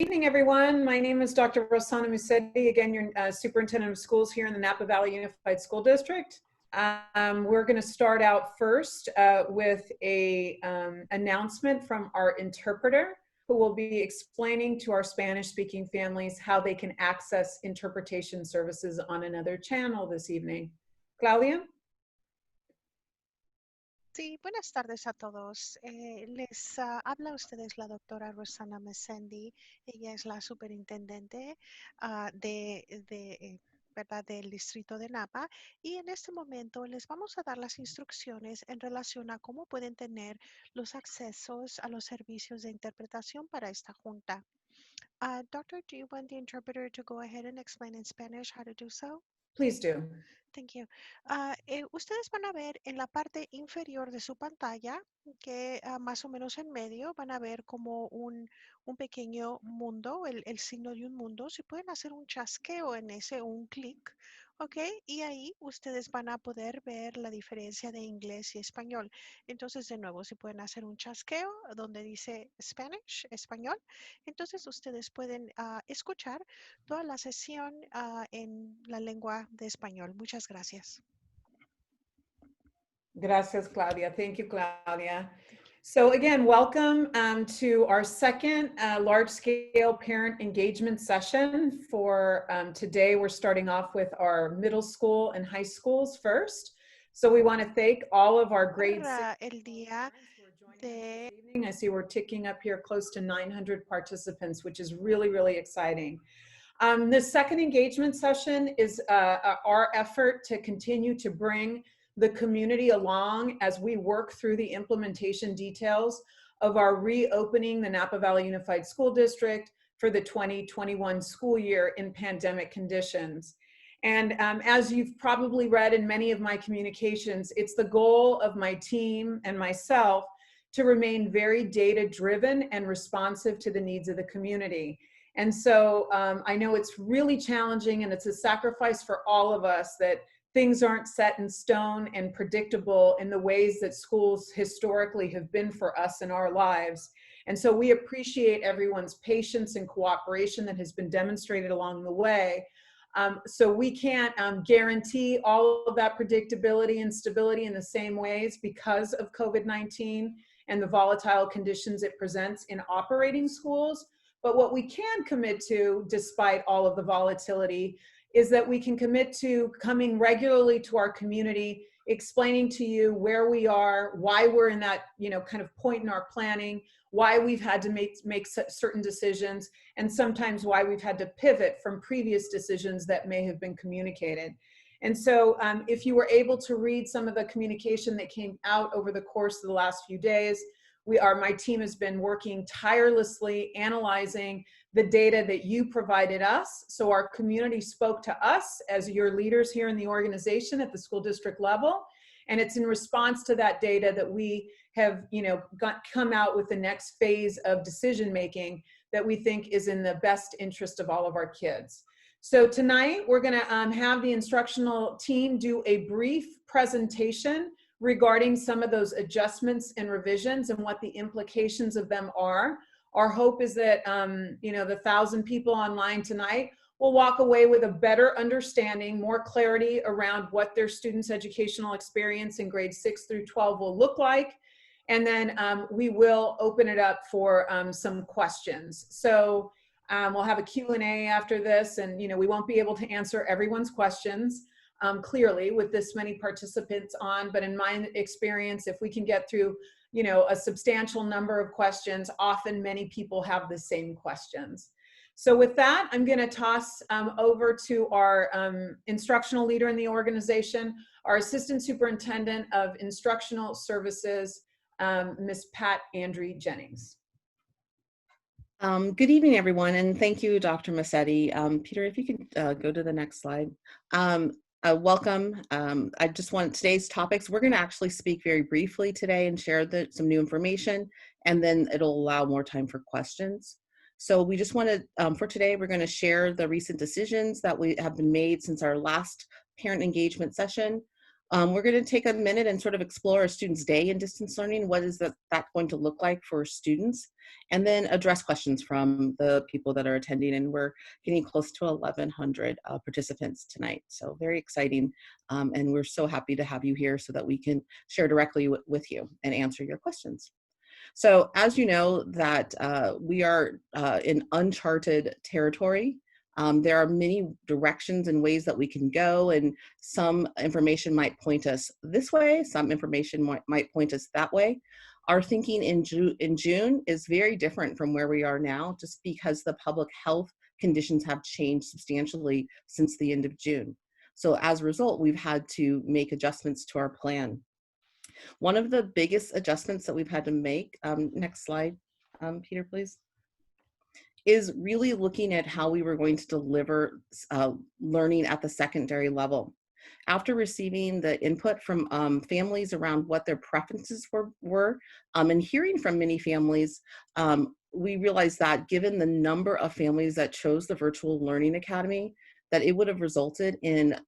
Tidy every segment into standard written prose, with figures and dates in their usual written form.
Evening, everyone. My name is Dr. Rossana Musetti, again, your Superintendent of Schools here in the Napa Valley Unified School District. We're going to start out first with a announcement from our interpreter, who will be explaining to our Spanish-speaking families how they can access interpretation services on another channel this evening. Claudia? Sí, buenas tardes a todos. Les habla a ustedes la doctora Rossana Musetti. Ella es la superintendente ¿verdad? Del distrito de Napa, y en este momento les vamos a dar las instrucciones en relación a cómo pueden tener los accesos a los servicios de interpretación para esta junta. Doctor, do you want the interpreter to go ahead and explain in Spanish how to do so? Please do. Thank you. Ustedes van a ver en la parte inferior de su pantalla, que más o menos en medio, van a ver como un pequeño mundo, el signo de un mundo. Si pueden hacer un chasqueo en ese, un clic, ¿ok? Y ahí ustedes van a poder ver la diferencia de inglés y español. Entonces, de nuevo, si pueden hacer un chasqueo donde dice Spanish, español, entonces ustedes pueden escuchar toda la sesión en la lengua de español. Muchas gracias. Gracias, Claudia. Thank you, Claudia. So again, welcome to our second large-scale parent engagement session for today. We're starting off with our middle school and high schools first. So we want to thank all of our grade 6 el día de... evening. I see we're ticking up here close to 900 participants, which is really, really exciting. This second engagement session is our effort to continue to bring the community along as we work through the implementation details of our reopening the Napa Valley Unified School District for the 2021 school year in pandemic conditions. And as you've probably read in many of my communications, it's the goal of my team and myself to remain very data-driven and responsive to the needs of the community. And so I know it's really challenging, and it's a sacrifice for all of us that things aren't set in stone and predictable in the ways that schools historically have been for us in our lives. And so we appreciate everyone's patience and cooperation that has been demonstrated along the way. So we can't guarantee all of that predictability and stability in the same ways because of COVID-19 and the volatile conditions it presents in operating schools. But what we can commit to, despite all of the volatility, is that we can commit to coming regularly to our community, explaining to you where we are, why we're in that, kind of point in our planning, why we've had to make certain decisions, and sometimes why we've had to pivot from previous decisions that may have been communicated. And so if you were able to read some of the communication that came out over the course of the last few days, my team has been working tirelessly analyzing the data that you provided us. So our community spoke to us as your leaders here in the organization at the school district level. And it's in response to that data that we have, come out with the next phase of decision making that we think is in the best interest of all of our kids. So tonight we're going to have the instructional team do a brief presentation regarding some of those adjustments and revisions and what the implications of them are. Our hope is that, the 1,000 people online tonight will walk away with a better understanding, more clarity around what their students' educational experience in grades 6 through 12 will look like. And then we will open it up for some questions. So we'll have a Q&A after this, and we won't be able to answer everyone's questions. Clearly with this many participants on, but in my experience, if we can get through, a substantial number of questions, often many people have the same questions. So with that, I'm going to toss over to our instructional leader in the organization, our Assistant Superintendent of Instructional Services, Ms. Pat Andre Jennings. Good evening, everyone, and thank you, Dr. Musetti. Peter, if you could go to the next slide. Welcome. I just want today's topics. We're going to actually speak very briefly today and share some new information, and then it'll allow more time for questions. So we just want to, for today, we're going to share the recent decisions that we have been made since our last parent engagement session. We're going to take a minute and sort of explore a student's day in distance learning. What is that going to look like for students? And then address questions from the people that are attending. And we're getting close to 1,100 participants tonight. So very exciting. And we're so happy to have you here so that we can share directly with you and answer your questions. So as you know that we are in uncharted territory. There are many directions and ways that we can go, and some information might point us this way, some information might point us that way. Our thinking in June is very different from where we are now, just because the public health conditions have changed substantially since the end of June. So as a result, we've had to make adjustments to our plan. One of the biggest adjustments that we've had to make, next slide, Peter, please, is really looking at how we were going to deliver learning at the secondary level. After receiving the input from families around what their preferences were and hearing from many families, we realized that given the number of families that chose the Virtual Learning Academy, that it would have resulted in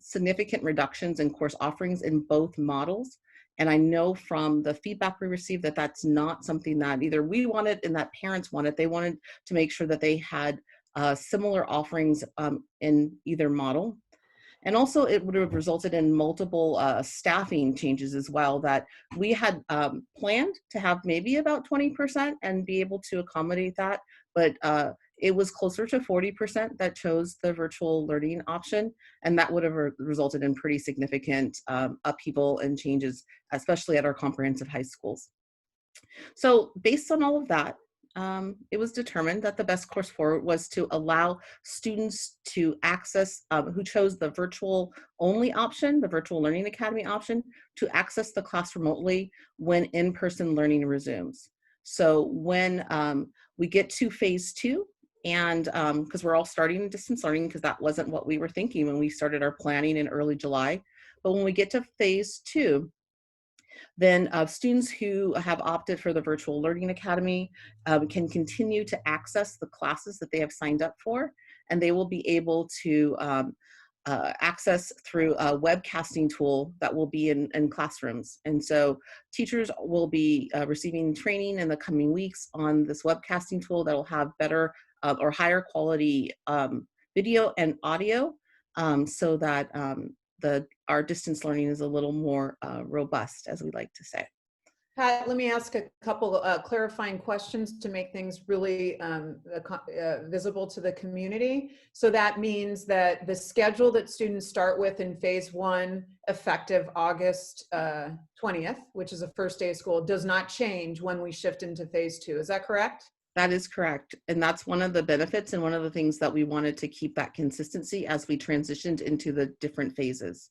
significant reductions in course offerings in both models. And I know from the feedback we received that that's not something that either we wanted and that parents wanted. They wanted to make sure that they had similar offerings in either model. And also it would have resulted in multiple staffing changes as well, that we had planned to have maybe about 20% and be able to accommodate that. But it was closer to 40% that chose the virtual learning option. And that would have resulted in pretty significant upheaval and changes, especially at our comprehensive high schools. So based on all of that, it was determined that the best course forward was to allow students to access, who chose the virtual only option, the Virtual Learning Academy option, to access the class remotely when in-person learning resumes. So when we get to phase 2, and because we're all starting distance learning, because that wasn't what we were thinking when we started our planning in early July. But when we get to phase 2, then students who have opted for the Virtual Learning Academy can continue to access the classes that they have signed up for, and they will be able to access through a webcasting tool that will be in classrooms. And so teachers will be receiving training in the coming weeks on this webcasting tool that will have better or higher quality video and audio so that our distance learning is a little more robust, as we like to say. Pat, let me ask a couple clarifying questions to make things really visible to the community. So that means that the schedule that students start with in phase 1, effective August 20th, which is the first day of school, does not change when we shift into phase 2. Is that correct? That is correct. And that's one of the benefits and one of the things that we wanted to keep that consistency as we transitioned into the different phases.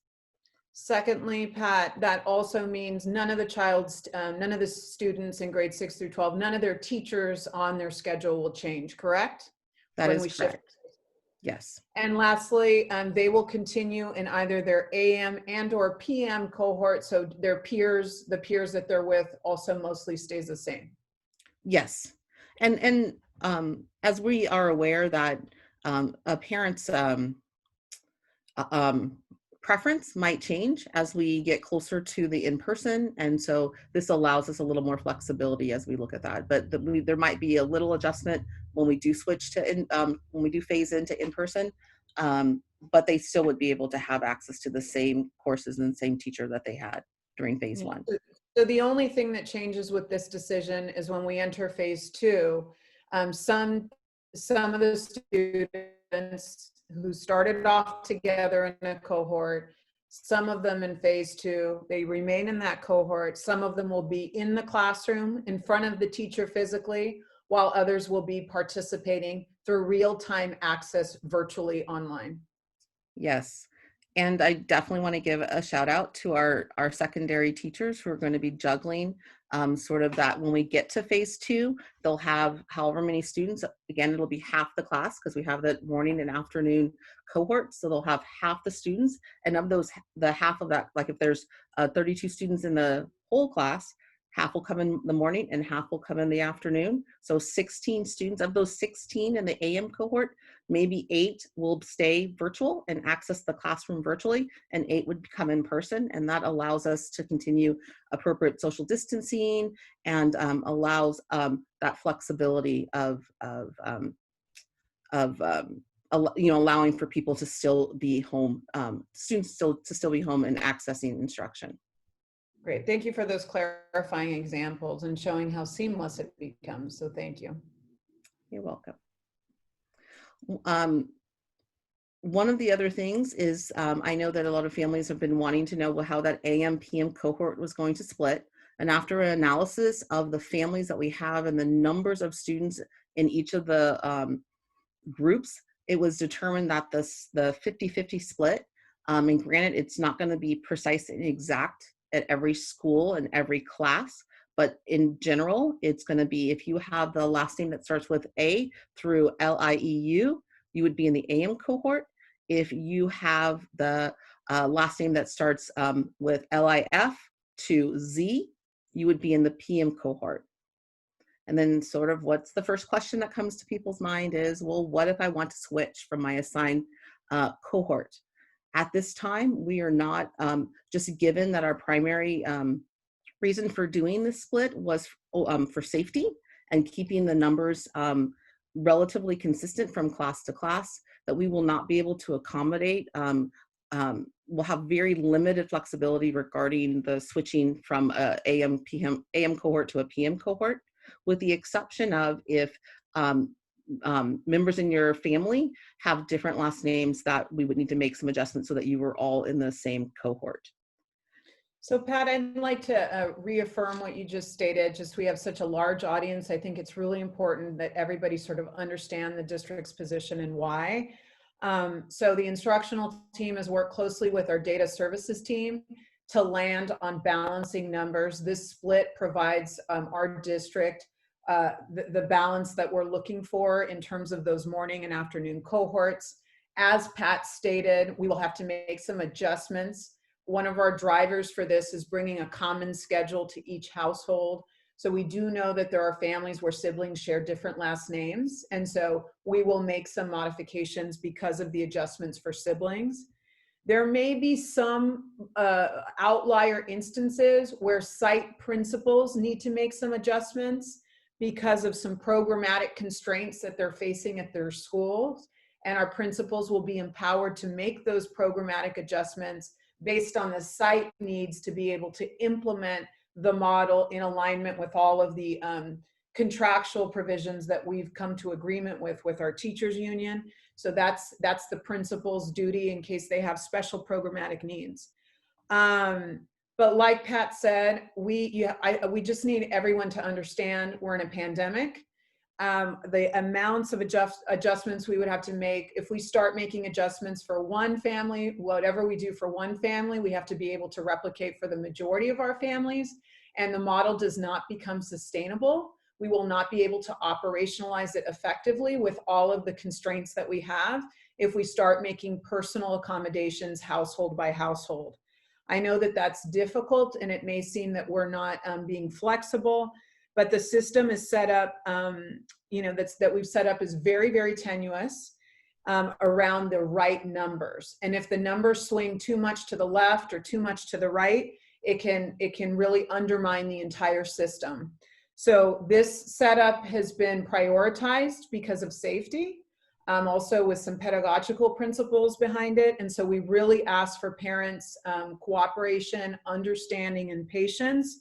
Secondly, Pat, that also means none of the students in grade 6 through 12, none of their teachers on their schedule will change, correct? That is correct. Yes. And lastly, they will continue in either their AM and or PM cohort. So their peers, the peers that they're with also mostly stays the same. Yes. And as we are aware that a parent's preference might change as we get closer to the in-person, and so this allows us a little more flexibility as we look at that. But there might be a little adjustment when we do switch to when we do phase into in-person, but they still would be able to have access to the same courses and the same teacher that they had during phase 1. So the only thing that changes with this decision is when we enter phase 2, some of the students who started off together in a cohort, some of them in phase 2, they remain in that cohort. Some of them will be in the classroom in front of the teacher physically, while others will be participating through real-time access virtually online. Yes. And I definitely want to give a shout out to our secondary teachers who are going to be juggling sort of that when we get to phase 2, they'll have however many students. Again, it'll be half the class because we have the morning and afternoon cohort. So they'll have half the students, and of those, the half of that, like if there's 32 students in the whole class, Half will come in the morning and half will come in the afternoon. So 16 students, of those 16 in the AM cohort, maybe 8 will stay virtual and access the classroom virtually, and 8 would come in person. And that allows us to continue appropriate social distancing and allows that flexibility of allowing for people to still be home, students to still be home and accessing instruction. Great. Thank you for those clarifying examples and showing how seamless it becomes. So thank you. You're welcome. One of the other things is I know that a lot of families have been wanting to know how that AM PM cohort was going to split. And after an analysis of the families that we have and the numbers of students in each of the groups, it was determined that the 50-50 split, and granted, it's not going to be precise and exact at every school and every class, but in general, it's going to be, if you have the last name that starts with A through LIEU, you would be in the AM cohort. If you have the last name that starts with LIF to Z, you would be in the PM cohort. And then sort of what's the first question that comes to people's mind is, well, what if I want to switch from my assigned cohort? At this time, we are not, just given that our primary reason for doing this split was for safety and keeping the numbers relatively consistent from class to class, that we will not be able to accommodate. We'll have very limited flexibility regarding the switching from a AM cohort to a PM cohort, with the exception of if members in your family have different last names, that we would need to make some adjustments so that you were all in the same cohort. So Pat, I'd like to reaffirm what you just stated. Just we have such a large audience. I think it's really important that everybody sort of understand the district's position and why. So the instructional team has worked closely with our data services team to land on balancing numbers. This split provides our district the balance that we're looking for in terms of those morning and afternoon cohorts. As Pat stated, we will have to make some adjustments. One of our drivers for this is bringing a common schedule to each household. So we do know that there are families where siblings share different last names. And so we will make some modifications because of the adjustments for siblings. There may be some outlier instances where site principals need to make some adjustments because of some programmatic constraints that they're facing at their schools. And our principals will be empowered to make those programmatic adjustments based on the site needs to be able to implement the model in alignment with all of the contractual provisions that we've come to agreement with our teachers union. So that's the principal's duty in case they have special programmatic needs. But like Pat said, we just need everyone to understand we're in a pandemic. The amounts of adjustments we would have to make, if we start making adjustments for one family, whatever we do for one family, we have to be able to replicate for the majority of our families, and the model does not become sustainable. We will not be able to operationalize it effectively with all of the constraints that we have if we start making personal accommodations household by household. I know that that's difficult and it may seem that we're not being flexible, but the system is set up, that we've set up is very, very tenuous around the right numbers. And if the numbers swing too much to the left or too much to the right, it can really undermine the entire system. So this setup has been prioritized because of safety, also with some pedagogical principles behind it. And so we really ask for parents' cooperation, understanding, and patience.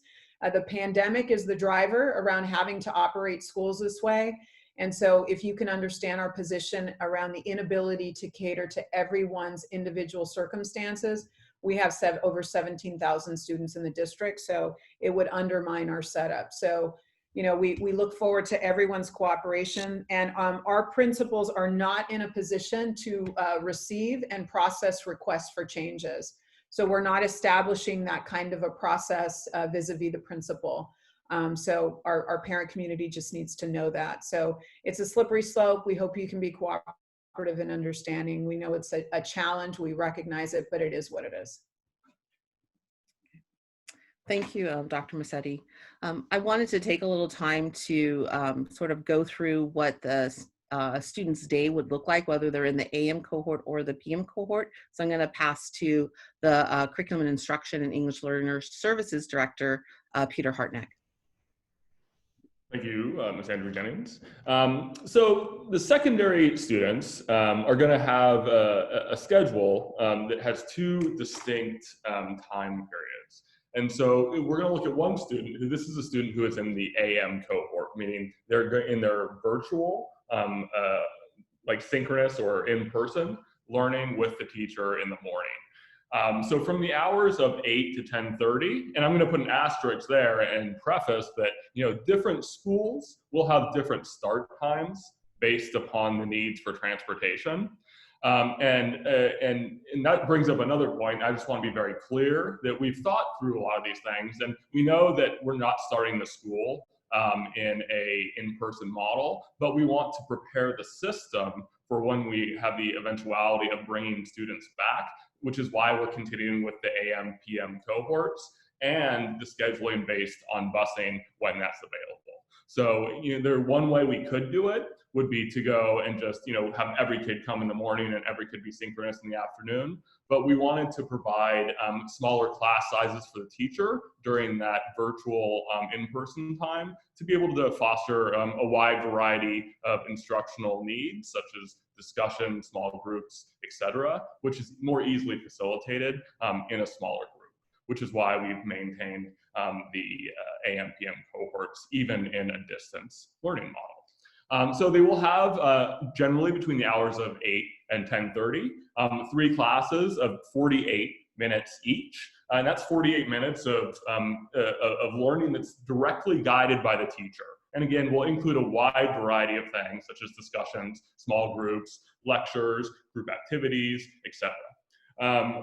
The pandemic is the driver around having to operate schools this way. And so if you can understand our position around the inability to cater to everyone's individual circumstances, we have over 17,000 students in the district, so it would undermine our setup. So, we look forward to everyone's cooperation, and our principals are not in a position to receive and process requests for changes. So we're not establishing that kind of a process vis-a-vis the principal. So our parent community just needs to know that. So it's a slippery slope. We hope you can be cooperative and understanding. We know it's a challenge. We recognize it, but it is what it is. Thank you, Dr. Massetti. I wanted to take a little time to sort of go through what the student's day would look like, whether they're in the AM cohort or the PM cohort. So I'm going to pass to the Curriculum and Instruction and English Learner Services Director, Peter Hartneck. Thank you, Ms. Andrew Jennings. So the secondary students are going to have a schedule that has two distinct time periods. And so we're going to look at one student who, this is a student who is in the AM cohort, meaning they're in their virtual, like synchronous or in-person learning with the teacher in the morning. So from the hours of 8 to 10:30, and I'm going to put an asterisk there and preface that, you know, different schools will have different start times based upon the needs for transportation. And that brings up another point. I just want to be very clear that we've thought through a lot of these things, and we know that we're not starting the school in a in-person model, but we want to prepare the system for when we have the eventuality of bringing students back, which is why we're continuing with the AM, PM cohorts and the scheduling based on busing when that's available. So, you know, one way we could do it would be to go and just, you know, have every kid come in the morning and every kid be synchronous in the afternoon. But we wanted to provide smaller class sizes for the teacher during that virtual in-person time to be able to foster a wide variety of instructional needs, such as discussion, small groups, etc., which is more easily facilitated in a smaller group, which is why we've maintained the AM/PM cohorts even in a distance learning model. So they will have generally between the hours of 8 and 10:30, 3 classes of 48 minutes each. And that's 48 minutes of learning that's directly guided by the teacher. And again, we'll include a wide variety of things such as discussions, small groups, lectures, group activities, etc.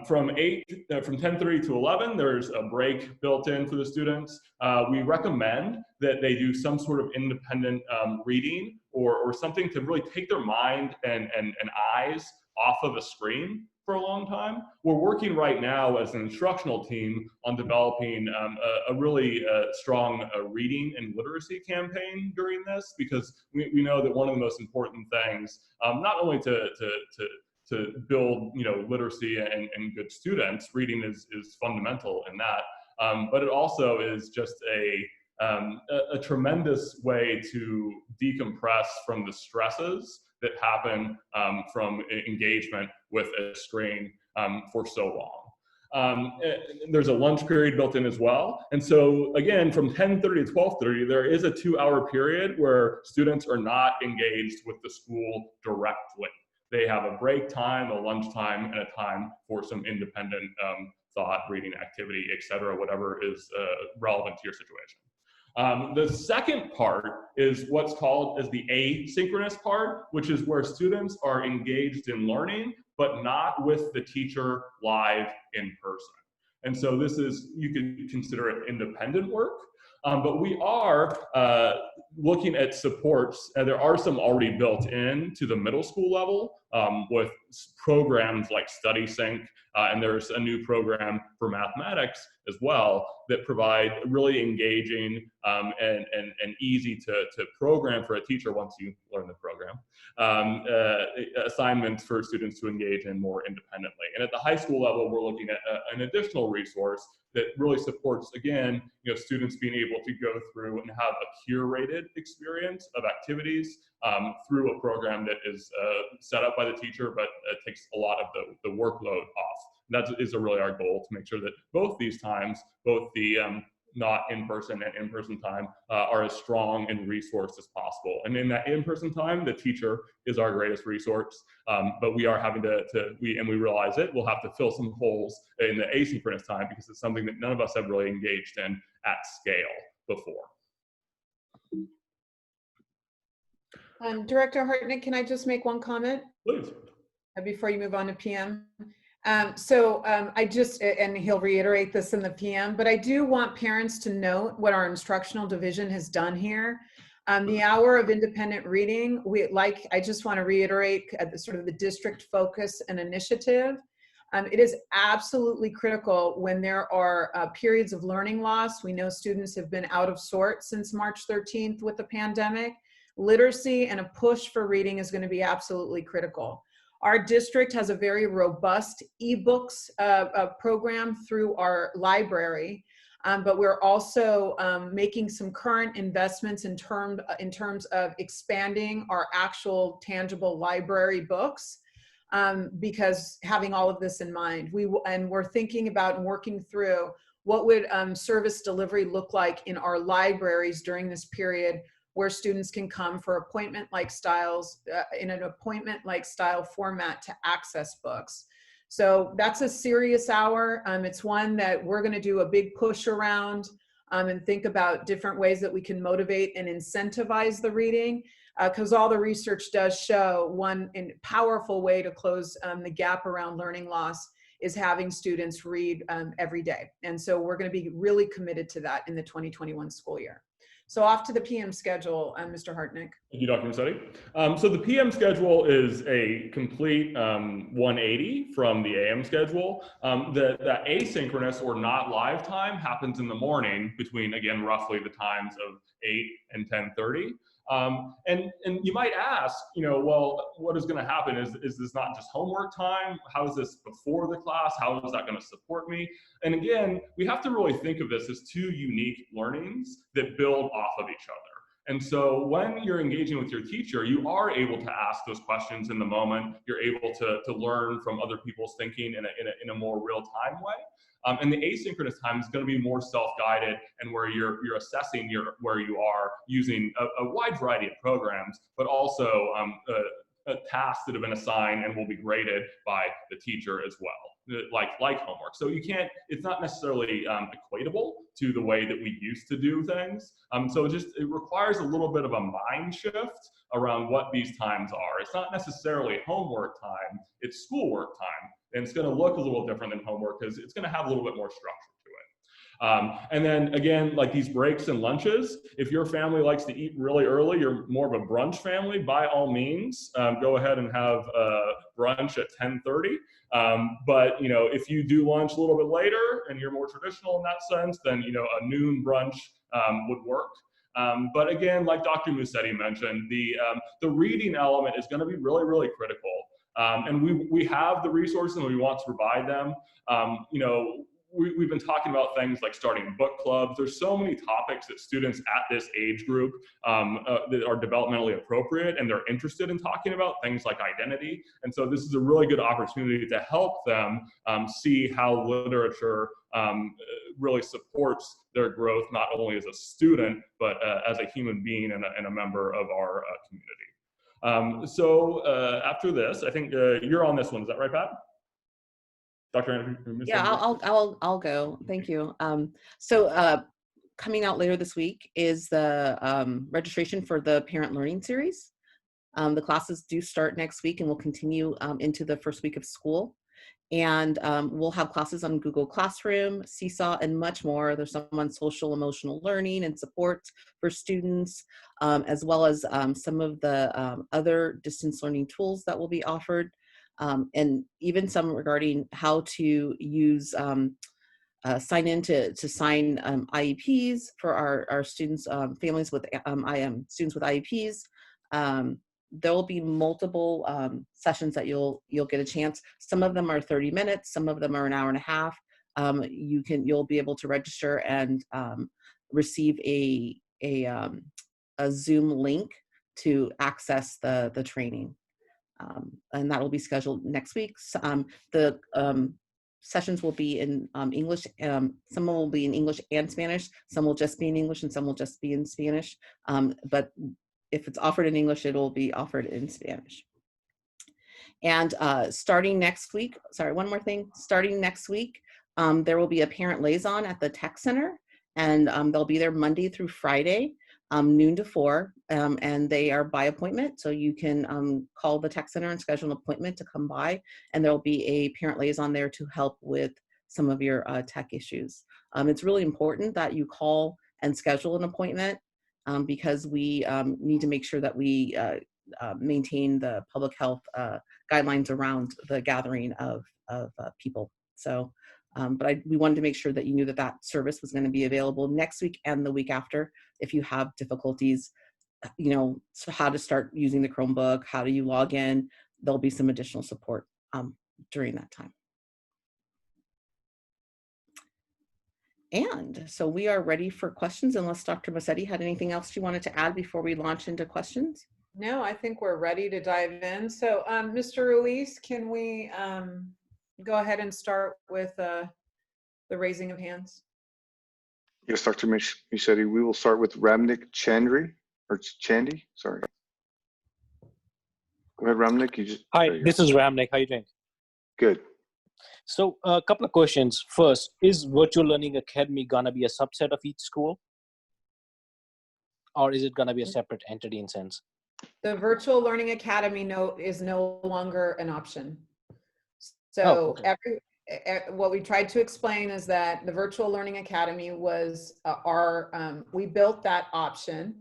From 10:30 to 11, there's a break built in for the students. We recommend that they do some sort of independent reading or something to really take their mind and eyes off of a screen for a long time. We're working right now as an instructional team on developing a really strong reading and literacy campaign during this, because we know that one of the most important things, not only to build, you know, literacy and good students, reading is fundamental in that, but it also is just a tremendous way to decompress from the stresses that happen from engagement with a screen for so long. There's a lunch period built in as well. And so again, from 10:30 to 12:30, there is a 2-hour period where students are not engaged with the school directly. They have a break time, a lunch time, and a time for some independent thought, reading activity, etc., whatever is relevant to your situation. The second part is what's called as the asynchronous part, which is where students are engaged in learning, but not with the teacher live in person. And so this is, you could consider it independent work, but we are looking at supports, and there are some already built in to the middle school level with programs like StudySync, and there's a new program for mathematics as well that provide really engaging and easy to program for a teacher once you learn the program, assignments for students to engage in more independently. And at the high school level, we're looking at an additional resource that really supports, again, you know, students being able to go through and have a curated experience of activities through a program that is set up by the teacher, but takes a lot of the workload off. And that is really our goal, to make sure that both these times, both the not in-person and in-person time, are as strong and resourced as possible. And in that in-person time, the teacher is our greatest resource, but we are having we realize it, we'll have to fill some holes in the asynchronous time because it's something that none of us have really engaged in at scale before. Director Hartnett, can I just make one comment? Please. Before you move on to PM? I just, and he'll reiterate this in the PM, but I do want parents to note what our instructional division has done here. The hour of independent reading, I just want to reiterate the sort of the district focus and initiative. It is absolutely critical when there are periods of learning loss. We know students have been out of sorts since March 13th with the pandemic. Literacy and a push for reading is going to be absolutely critical. Our district has a very robust ebooks program through our library, but we're also making some current investments in terms of expanding our actual tangible library books, because having all of this in mind, we're thinking about and working through what would service delivery look like in our libraries during this period, where students can come for appointment-like styles, in an appointment-like style format to access books. So that's a serious hour. It's one that we're gonna do a big push around, and think about different ways that we can motivate and incentivize the reading, because all the research does show one powerful way to close the gap around learning loss is having students read every day. And so we're gonna be really committed to that in the 2021 school year. So off to the PM schedule, Mr. Hartnick. Thank you, Dr. Massetti. So the PM schedule is a complete 180 from the AM schedule. The asynchronous or not live time happens in the morning between, again, roughly the times of 8 and 10:30. And you might ask, well, what is going to happen? Is this not just homework time? How is this before the class? How is that going to support me? And again, we have to really think of this as two unique learnings that build off of each other. And so when you're engaging with your teacher, you are able to ask those questions in the moment. You're able to learn from other people's thinking in a more real-time way. And the asynchronous time is going to be more self-guided, and where you're assessing where you are using a wide variety of programs, but also tasks that have been assigned and will be graded by the teacher as well, like homework. So it's not necessarily equatable to the way that we used to do things. So it requires a little bit of a mind shift around what these times are. It's not necessarily homework time, it's schoolwork time. And it's going to look a little different than homework because it's going to have a little bit more structure to it. And then again, like these breaks and lunches, if your family likes to eat really early, you're more of a brunch family, by all means, go ahead and have brunch at 10:30. But if you do lunch a little bit later and you're more traditional in that sense, then a noon brunch would work. But again, like Dr. Massetti mentioned, the reading element is going to be really, really critical. And we have the resources and we want to provide them. We've been talking about things like starting book clubs. There's so many topics that students at this age group that are developmentally appropriate and they're interested in talking about, things like identity. And so this is a really good opportunity to help them see how literature really supports their growth, not only as a student, but as a human being and a member of our community. So after this, I think you're on this one. Is that right, Pat? Dr. Andrew? Yeah, I'll go. Thank you. So coming out later this week is the registration for the Parent Learning Series. The classes do start next week and will continue into the first week of school. And we'll have classes on Google Classroom, Seesaw, and much more. There's some on social emotional learning and support for students, as well as some of the other distance learning tools that will be offered, and even some regarding how to use sign in to sign IEPs for our students, families with students with IEPs. There will be multiple sessions that you'll get a chance. Some of them are 30 minutes, some of them are an hour and a half. You'll be able to register and receive a Zoom link to access the training, and that will be scheduled next week. The sessions will be in English. Some will be in English and Spanish. Some will just be in English, and some will just be in Spanish. But if it's offered in English, it will be offered in Spanish. And starting next week, one more thing. Starting next week, there will be a parent liaison at the Tech Center, and they'll be there Monday through Friday, noon to 4, and they are by appointment. So you can call the Tech Center and schedule an appointment to come by, and there'll be a parent liaison there to help with some of your tech issues. It's really important that you call and schedule an appointment, because we need to make sure that we maintain the public health guidelines around the gathering of people. So, but we wanted to make sure that you knew that that service was going to be available next week and the week after. If you have difficulties, so how to start using the Chromebook, how do you log in, there'll be some additional support during that time. And so we are ready for questions, unless Dr. Massetti had anything else you wanted to add before we launch into questions? No, I think we're ready to dive in. So Mr. Ruiz, can we go ahead and start with the raising of hands? Yes, Dr. Massetti, we will start with Ramnik Chandri, or Chandy, sorry. Go ahead, Ramnik. Hi, this is Ramnik. How are you doing? Good. So a couple of questions. First, is Virtual Learning Academy gonna be a subset of each school? Or is it gonna be a separate entity in sense? The Virtual Learning Academy is no longer an option. So okay. What we tried to explain is that the Virtual Learning Academy was we built that option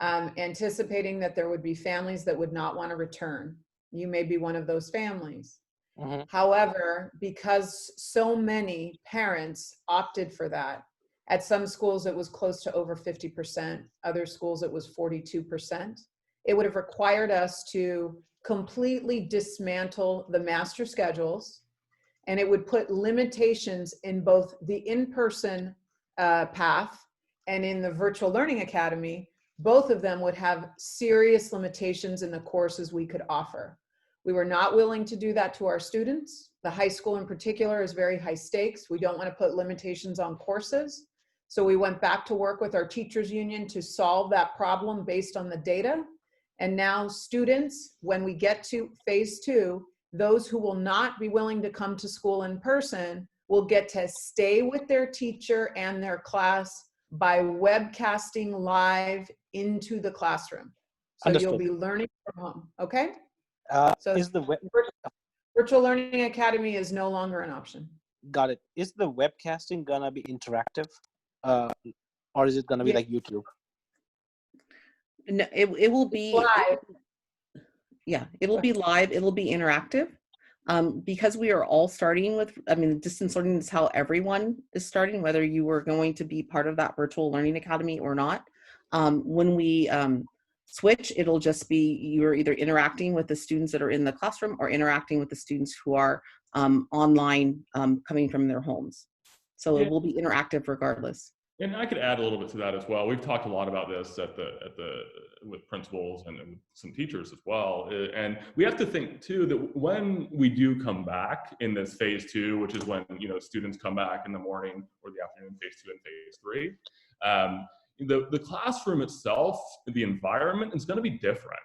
anticipating that there would be families that would not want to return. You may be one of those families. Mm-hmm. However, because so many parents opted for that, at some schools it was close to over 50%, other schools it was 42%. It would have required us to completely dismantle the master schedules, and it would put limitations in both the in-person path and in the Virtual Learning Academy. Both of them would have serious limitations in the courses we could offer. We were not willing to do that to our students. The high school in particular is very high stakes. We don't want to put limitations on courses. So we went back to work with our teachers union to solve that problem based on the data. And now students, when we get to phase 2, those who will not be willing to come to school in person will get to stay with their teacher and their class by webcasting live into the classroom. So Understood. You'll be learning from home, okay? So is the web Virtual Learning Academy is no longer an option. Got it. Is the webcasting gonna be interactive, or is it gonna be like YouTube? No, it will be live. Yeah, it will be live. It'll be interactive. Because we are all starting with, distance learning is how everyone is starting, whether you were going to be part of that Virtual Learning Academy or not. When we switch, it'll just be you're either interacting with the students that are in the classroom or interacting with the students who are online coming from their homes. So it will be interactive regardless. And I could add a little bit to that as well. We've talked a lot about this with principals and some teachers as well. And we have to think too that when we do come back in this phase 2, which is when students come back in the morning or the afternoon, phase 2 and phase 3, the classroom itself, the environment is going to be different.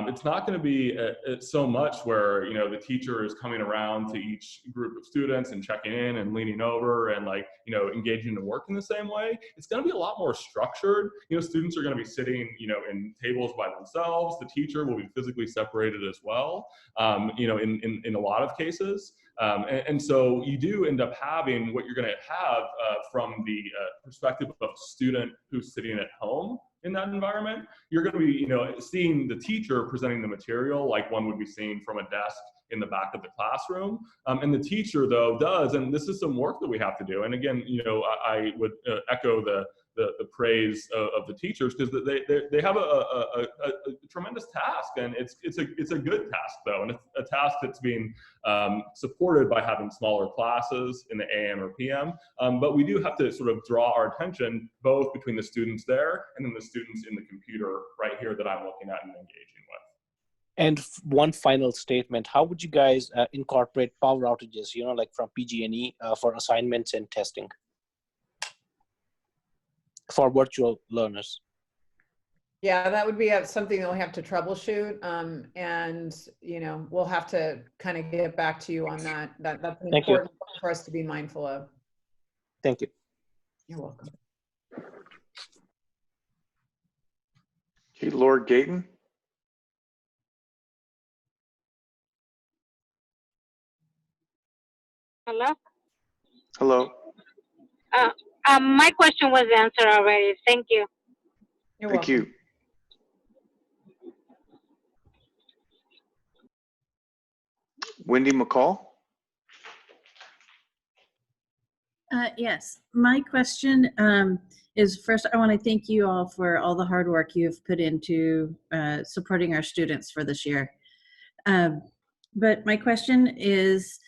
It's not going to be so much where the teacher is coming around to each group of students and checking in and leaning over and engaging in work in the same way. It's going to be a lot more structured. Students are going to be sitting in tables by themselves. The teacher will be physically separated as well. In a lot of cases. And so you do end up having what you're going to have from the perspective of a student who's sitting at home in that environment. You're going to be seeing the teacher presenting the material like one would be seeing from a desk in the back of the classroom. And the teacher though does, and this is some work that we have to do. And again, I would echo the praise of the teachers, because they have a tremendous task, and it's a good task though, and it's a task that's being supported by having smaller classes in the AM or PM. But we do have to sort of draw our attention both between the students there and then the students in the computer right here that I'm looking at and engaging with. And one final statement: how would you guys incorporate power outages? Like from PG&E for assignments and testing for virtual learners? Yeah, that would be something that we'll have to troubleshoot, and we'll have to kind of get back to you on that. That's important for us to be mindful of. Thank you. You're welcome. Okay, Lord Gayton. Hello? Hello. My question was answered already. Thank you. You're Thank welcome. you. Wendy McCall. Yes, my question is, first, I want to thank you all for all the hard work you've put into supporting our students for this year. But my question is,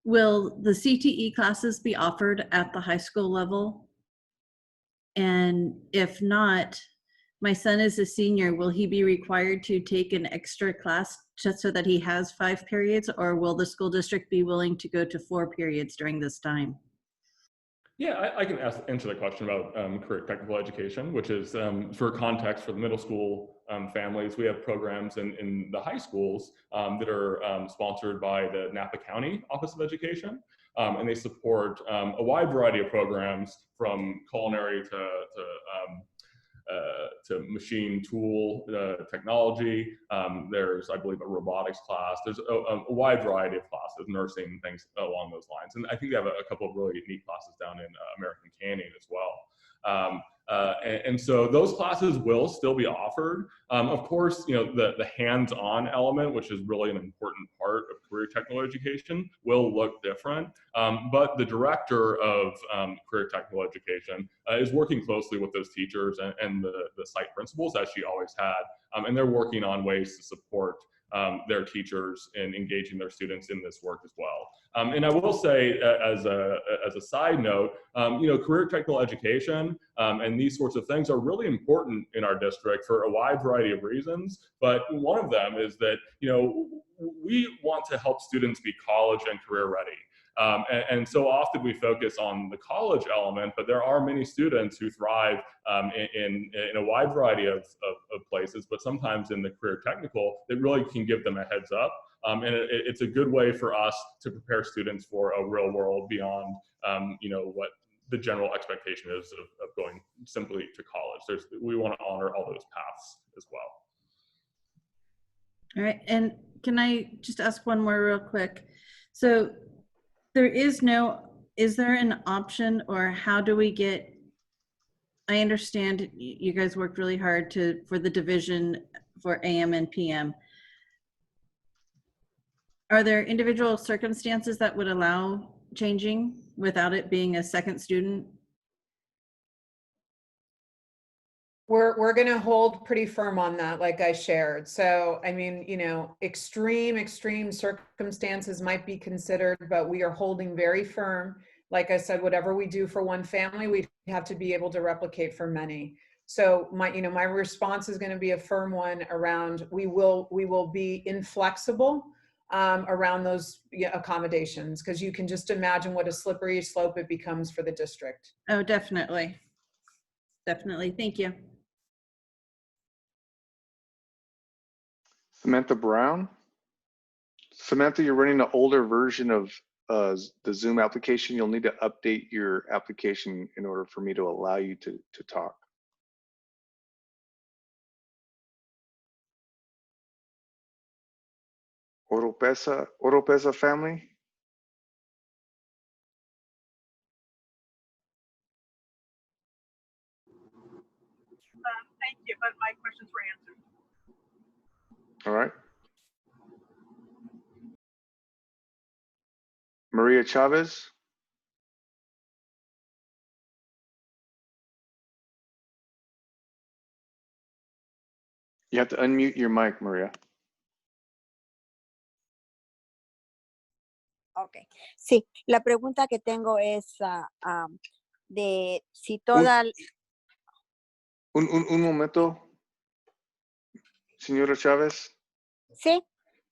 will the CTE classes be offered at the high school level? And if not, my son is a senior, will he be required to take an extra class just so that he has 5 periods, or will the school district be willing to go to 4 periods during this time? Yeah, I can answer the question about career technical education, which is for context for the middle school families. We have programs in the high schools that are sponsored by the Napa County Office of Education, and they support a wide variety of programs from culinary to machine tool technology. There's, I believe, a robotics class. There's a wide variety of classes, nursing, things along those lines. And I think they have a couple of really neat classes down in American Canyon as well. And so those classes will still be offered. Of course, you know, the hands-on element, which is really an important part of career technical education, will look different. But the director of career technical education is working closely with those teachers and the site principals, as she always had. And they're working on ways to support their teachers in engaging their students in this work as well. And I will say, as a side note, you know, career technical education and these sorts of things are really important in our district for a wide variety of reasons. But one of them is that, you know, we want to help students be college and career ready. And so often we focus on the college element, but there are many students who thrive in a wide variety of places, but sometimes in the career technical, that really can give them a heads up. And it's a good way for us to prepare students for a real world beyond, you know, what the general expectation is of going simply to college. We want to honor all those paths as well. All right, and can I just ask one more real quick? So is there an option, or how do we get, I understand you guys worked really hard for the division for AM and PM. Are there individual circumstances that would allow changing without it being a second student? We're going to hold pretty firm on that, like I shared. So, I mean, you know, extreme circumstances might be considered, but we are holding very firm. Like I said, whatever we do for one family, we have to be able to replicate for many. So my response is going to be a firm one around, we will be inflexible around those accommodations, because you can just imagine what a slippery slope it becomes for the district. Oh, definitely. Definitely. Thank you. Samantha Brown. Samantha, you're running an older version of the Zoom application. You'll need to update your application in order for me to allow you to talk. Oropesa family. Thank you, but my questions were answered. All right. Maria Chavez. You have to unmute your mic, Maria. Ok, sí, la pregunta que tengo es de si toda... Un momento, Señora Chavez. Sí.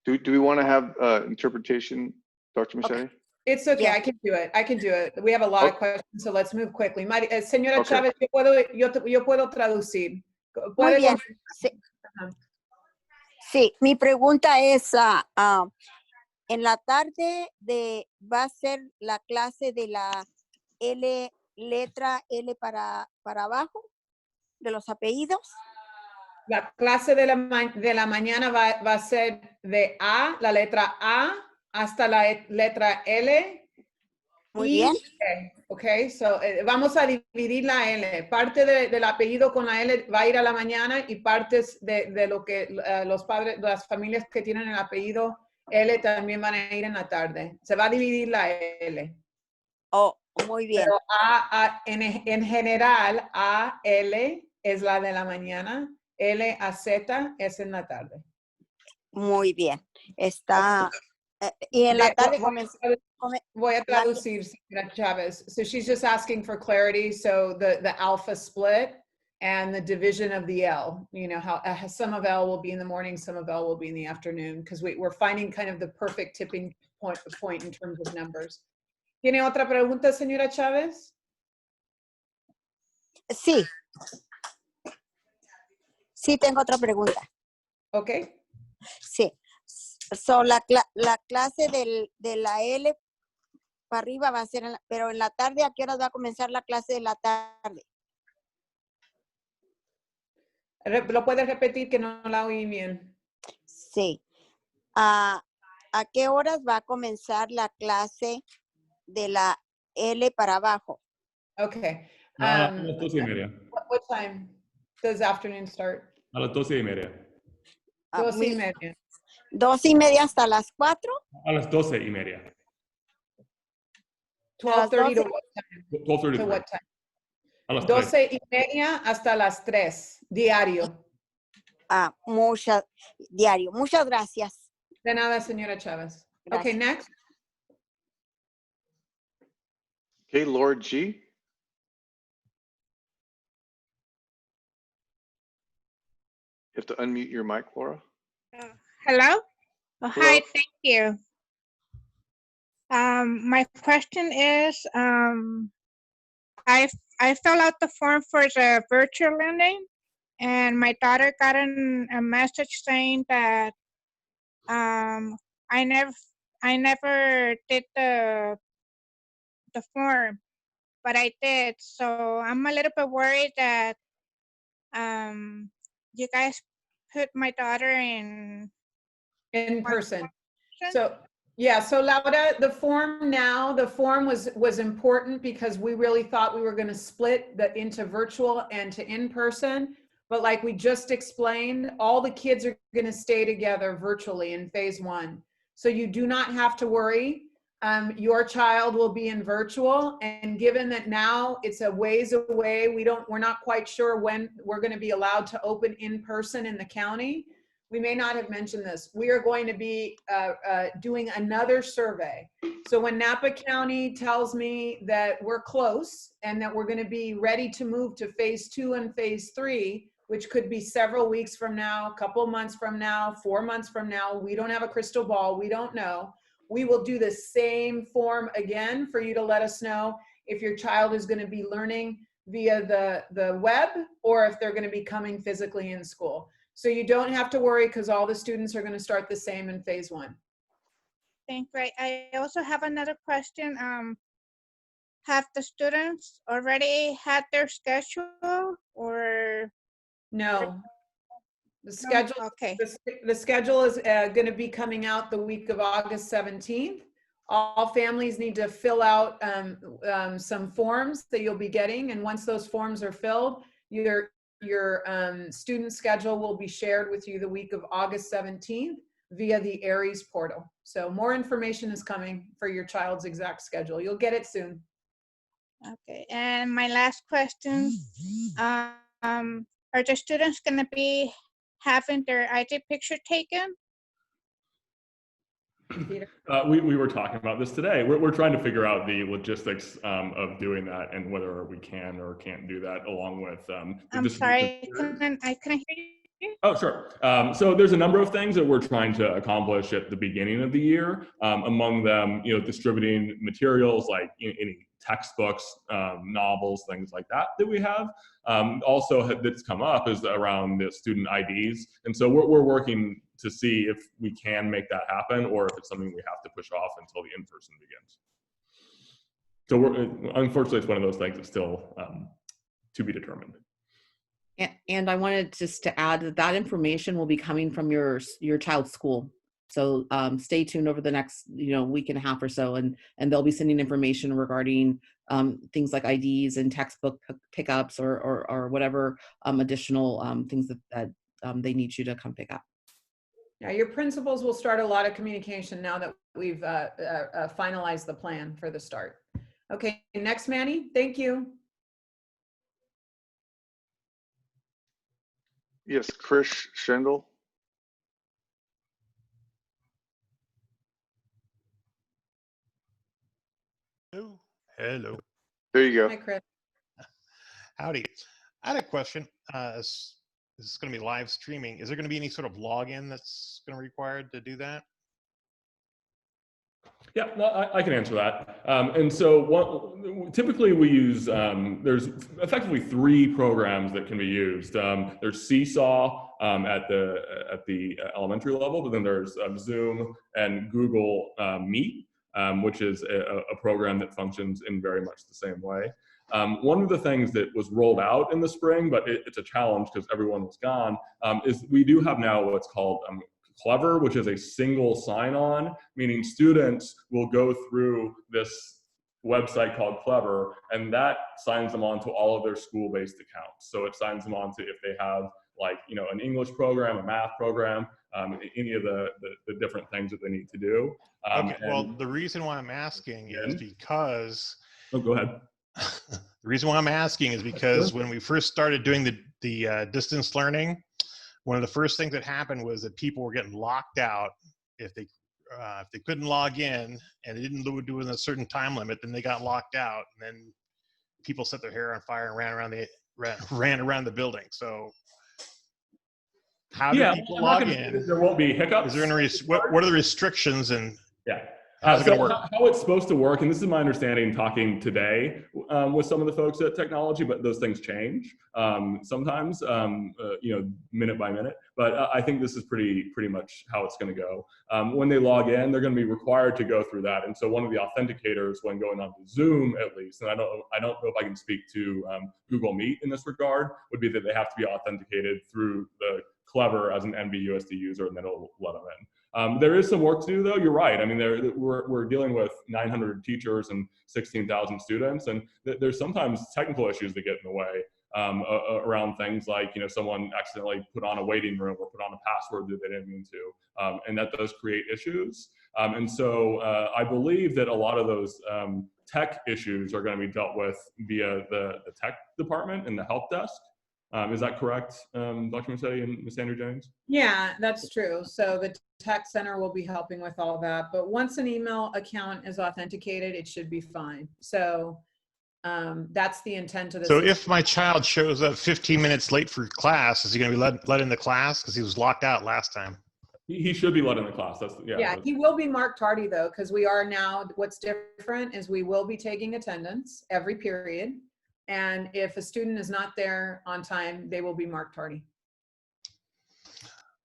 Do we want to have interpretation, Dr. Misetti? Okay. It's okay, Yeah. I can do it. I can do it. We have a lot of questions, so let's move quickly. Señora Chávez, yo puedo traducir. Muy bien. Sí. Sí, mi pregunta es, en la tarde va a ser la clase de la letra L para abajo, de los apellidos. La clase de la mañana va a ser de A, la letra A, hasta la letra L. Muy bien. Ok, so vamos a dividir la L. Parte del apellido con la L va a ir a la mañana, y partes de lo que los padres, las familias que tienen el apellido L también van a ir en la tarde. Se va a dividir la L. Oh, muy bien. Pero en general, A, L es la de la mañana, L a Z es en la tarde. Muy bien. Está. Y en la tarde Voy a traducir, señora Chavez. So she's just asking for clarity. So the alpha split and the division of the L, you know, how some of L will be in the morning, some of L will be in the afternoon, because we're finding kind of the perfect tipping point in terms of numbers. ¿Tiene otra pregunta, señora Chávez? Sí. Sí, tengo otra pregunta. Ok. Sí. So, la clase de la L para arriba va a ser, pero en la tarde, ¿a qué horas va a comenzar la clase de la tarde? ¿Lo puedes repetir que no la oí bien? Sí. ¿A qué horas va a comenzar la clase de la L para abajo? Okay. A las 12:30. What time does afternoon start? A las 12:30. 12:30. 2:30 hasta las 4. A las 12:30. 12:30 to what time? 12:30 To what time? A las 3. 12:30 hasta las 3, diario. Diario. Muchas gracias. De nada, señora Chávez. Gracias. Okay, next. Okay, Lord G. You have to unmute your mic, Laura. Hello? Oh, Hello. hi, thank you. My question is, I filled out the form for the virtual learning, and my daughter got a message saying that I never did the form, but I did. So I'm a little bit worried that you guys put my daughter in person. So yeah, so Laura, the form was important because we really thought we were going to split into virtual and to in-person. But like we just explained, all the kids are going to stay together virtually in phase 1. So you do not have to worry. Your child will be in virtual, and given that now it's a ways away, we're not quite sure when we're going to be allowed to open in person in the county. We may not have mentioned this. We are going to be doing another survey. So when Napa County tells me that we're close and that we're going to be ready to move to phase 2 and phase 3, which could be several weeks from now, a couple months from now, 4 months from now, we don't have a crystal ball, we don't know. We will do the same form again for you to let us know if your child is going to be learning via the web or if they're going to be coming physically in school. So you don't have to worry because all the students are going to start the same in phase 1. Thank you. I also have another question. Have the students already had their schedule or? No. The schedule, okay. The schedule is going to be coming out the week of August 17th. All families need to fill out some forms that you'll be getting. And once those forms are filled, your student schedule will be shared with you the week of August 17th via the Aries portal. So more information is coming for your child's exact schedule. You'll get it soon. Okay, and my last question, are the students going to be having their ID picture taken? We were talking about this today. We're trying to figure out the logistics of doing that and whether we can or can't do that along with. I'm sorry, I couldn't hear you. Oh, sure. So there's a number of things that we're trying to accomplish at the beginning of the year. Among them, distributing materials like any textbooks, novels, things like that we have. Also, that's come up is around the student IDs, and so we're working to see if we can make that happen or if it's something we have to push off until the in-person begins. So unfortunately, it's one of those things that's still to be determined. And I wanted just to add that information will be coming from your child's school. So stay tuned over the next week and a half or so, and they'll be sending information regarding things like IDs and textbook pickups or whatever additional things that they need you to come pick up. Yeah, your principals will start a lot of communication now that we've finalized the plan for the start. Okay, next, Manny, thank you. Yes, Chris Schendel. Hello. Hello. There you Hi, go. Chris. Howdy. I had a question. This is going to be live streaming. Is there going to be any sort of login that's going to be required to do that? Yeah, no, I can answer that. And so typically we use, there's effectively 3 programs that can be used. There's Seesaw at the elementary level, but then there's Zoom and Google Meet, which is a program that functions in very much the same way. One of the things that was rolled out in the spring, but it's a challenge because everyone was gone, is we do have now what's called Clever, which is a single sign-on, meaning students will go through this website called Clever, and that signs them on to all of their school-based accounts. So it signs them on to if they have, like, you know, an English program, a math program, any of the different things that they need to do. Okay, well, the reason why I'm asking is because... Oh, go ahead. The reason why I'm asking is because when we first started doing the distance learning, one of the first things that happened was that people were getting locked out if they couldn't log in and they didn't do it within a certain time limit. Then they got locked out, and then people set their hair on fire and ran around the building. So how do people log in? There won't be hiccups. Is there any what are the restrictions, and yeah? How's it going to work? How it's supposed to work, and this is my understanding talking today with some of the folks at technology, but those things change sometimes, you know, minute by minute. But I think this is pretty much how it's going to go. When they log in, they're going to be required to go through that. And so one of the authenticators when going on to Zoom, at least, and I don't know if I can speak to Google Meet in this regard, would be that they have to be authenticated through the Clever as an NVUSD user, and then it'll let them in. There is some work to do, though. You're right. I mean, we're dealing with 900 teachers and 16,000 students, and there's sometimes technical issues that get in the way around things like, you know, someone accidentally put on a waiting room or put on a password that they didn't mean to, and that does create issues. And so I believe that a lot of those tech issues are going to be dealt with via the tech department and the help desk. Is that correct, Dr. Massetti and Ms. Andrew Jennings? Yeah, that's true. So the tech center will be helping with all that. But once an email account is authenticated, it should be fine. So that's the intent of this. So if my child shows up 15 minutes late for class, is he going to be let in the class because he was locked out last time? He should be let in the class. That's, yeah, he will be marked tardy, though, because we are now, what's different is we will be taking attendance every period. And if a student is not there on time, they will be marked tardy.